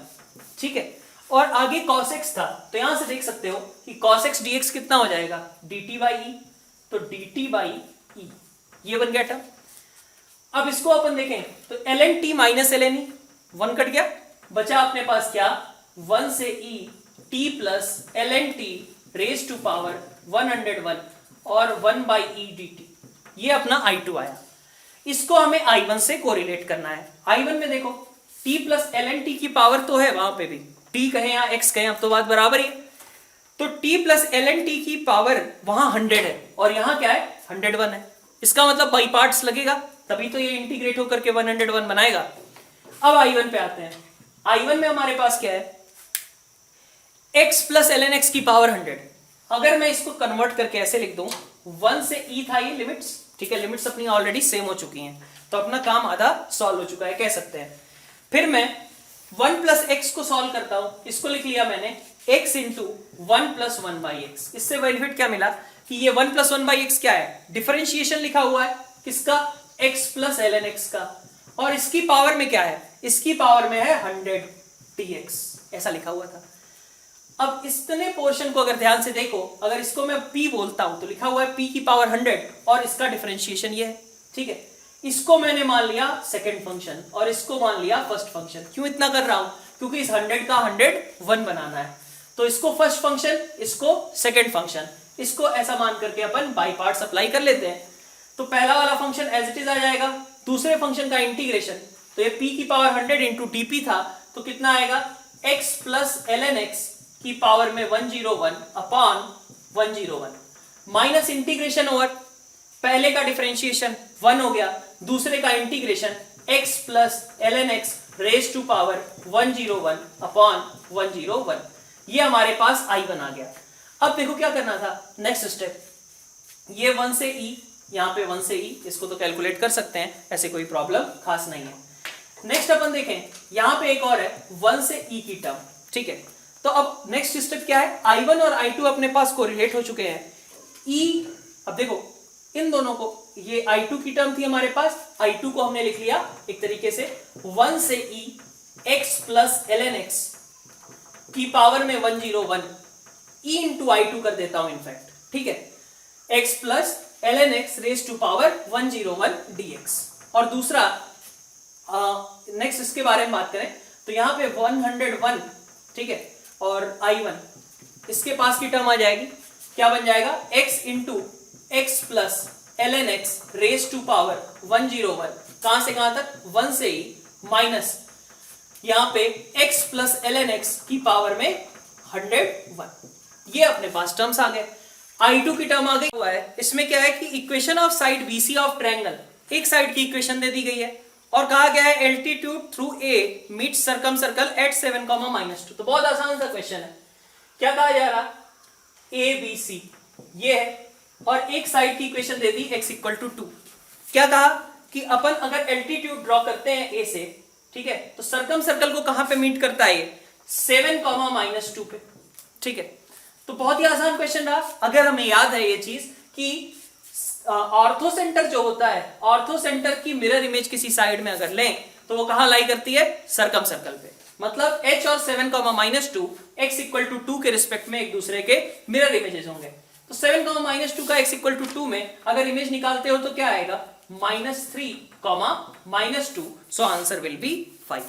ठीक है। और आगे cos x था, तो यहां से देख सकते हो कि cos x dx कितना हो जाएगा, dt बाई ई, तो dt बाई ई, ये बन गया टर्म। अब इसको अपन देखें तो ln t minus ln e, 1 cut गया, बचा अपने पास क्या, 1 से e t plus ln t raise to power 101 और 1 बाई ई dt, ये अपना I2 आया। इसको हमें I1 से कोरिलेट करना है। I1 में देखो t प्लस ln t की पावर तो है वहां पे भी, t कहें या x कहें, अब तो बात बराबर ही है। तो t प्लस ln t की पावर वहां 100 है, और यहां क्या है, 101 है। इसका मतलब बाई पार्ट्स लगेगा, तभी तो ये इंटीग्रेट होकर के 101 बनाएगा। अब I1 पे आते हैं। I1 में हमारे पास क्या है, x प्लस ln x की पावर 100। अगर मैं इसको कन्वर्ट करके ऐसे लिख दूं, 1 से e था ये लिमिट्स, ठीक है, लिमिट्स अपनी ऑलरेडी सेम हो चुकी हैं, तो अपना काम आधा सॉल्व हो चुका है कह सकते हैं। फिर मैं 1 प्लस एक्स को सॉल्व करता हूं, इसको लिख लिया मैंने x into 1 plus 1 by x. इससे बेनिफिट क्या मिला कि ये 1 प्लस 1 बाई एक्स क्या है, डिफरेंशिएशन लिखा हुआ है किसका, x प्लस ln x का, और इसकी पावर में क्या है, इसकी पावर में है 100 dx, ऐसा लिखा हुआ था। अब इतने पोर्शन को अगर ध्यान से देखो, अगर इसको मैं p बोलता हूं तो लिखा हुआ है p की पावर 100, और इसका डिफरेंशिएशन ये है, ठीक है। इसको मैंने मान लिया सेकंड फंक्शन, और इसको मान लिया फर्स्ट फंक्शन। क्यों इतना कर रहा हूं, क्योंकि इस 100 का 101 बनाना है, तो इसको फर्स्ट फंक्शन, इसको सेकंड फंक्शन, इसको ऐसा मान करके अपन बाई पार्ट्स अप्लाई कर लेते हैं। तो पहला वाला फंक्शन एज इट इज आ जाएगा, दूसरे फंक्शन का इंटीग्रेशन, तो ये p की पावर 100 इंटू dp था, तो कितना आएगा, x प्लस ln x की पावर में 101 अपॉन 101, माइनस इंटीग्रेशन ओवर पहले का डिफरेंशिएशन 1 हो गया, दूसरे का integration x plus ln x raise to power 101 upon 101, ये हमारे पास I1 आ गया। अब देखो क्या करना था, नेक्स्ट स्टेप, ये 1 से e, यहाँ पे 1 से e, इसको तो कैलकुलेट कर सकते हैं, ऐसे कोई प्रॉब्लम खास नहीं है। नेक्स्ट अपन देखें, यहाँ पे एक और है 1 से e की टर्म, ठीक है। तो अब नेक्स्ट स्टेप क्या है, I1 और I2 अपने पास कोरिलेट हो चुके हैं। e, अब देखो इन दोनों को, ये I2 की टर्म थी हमारे पास, I2 को हमने लिख लिया एक तरीके से 1 से e x plus ln x की पावर में 101, e इंटू I2 कर देता हूं इनफैक्ट, ठीक है, x plus ln x raise to power 101 dx। और दूसरा नेक्स्ट इसके बारे में बात करें तो यहां पे 101, ठीक है, और I1 इसके पास की टर्म आ जाएगी, क्या बन जाएगा, x into x plus ln x raise to power 101, कहां से कहां तक, 1 से ही, माइनस यहां पे x प्लस ln x की पावर में 101, ये अपने पास टर्म्स आ गए। I2 की टर्म आ गई हुआ है, इसमें क्या है कि equation of side BC of triangle, एक साइड की इक्वेशन दे दी गई है, और कहा गया है altitude through A meet circumcircle at 7, -2। तो बहुत आसान सा क्वेश्चन है। क्या कहा जा रहा, ABC ये है, और एक साइड की इक्वेशन दे दी x इक्वल टू 2। क्या कहा कि अपन अगर एल्टीट्यूड ड्रॉ करते हैं A से, ठीक है, तो सर्कम सर्कल को कहां पे मीट करता है, 7, -2 पे, ठीक है। तो बहुत ही आसान क्वेश्चन रहा। अगर हमें याद है ये चीज कि ऑर्थो सेंटर जो होता है, ऑर्थो सेंटर की मिरर इमेज किसी साइड में अगर लें तो वो कहां लाई करती है, सर्कम सर्कल पे। मतलब h और 7 -2 x इक्वल टू 2 के रिस्पेक्ट में एक दूसरे के मिरर इमेजेस होंगे। तो 7 -2 का x इक्वल टू 2 में अगर इमेज निकालते हो तो क्या आएगा, -3 -2। सो आंसर विल बी 5।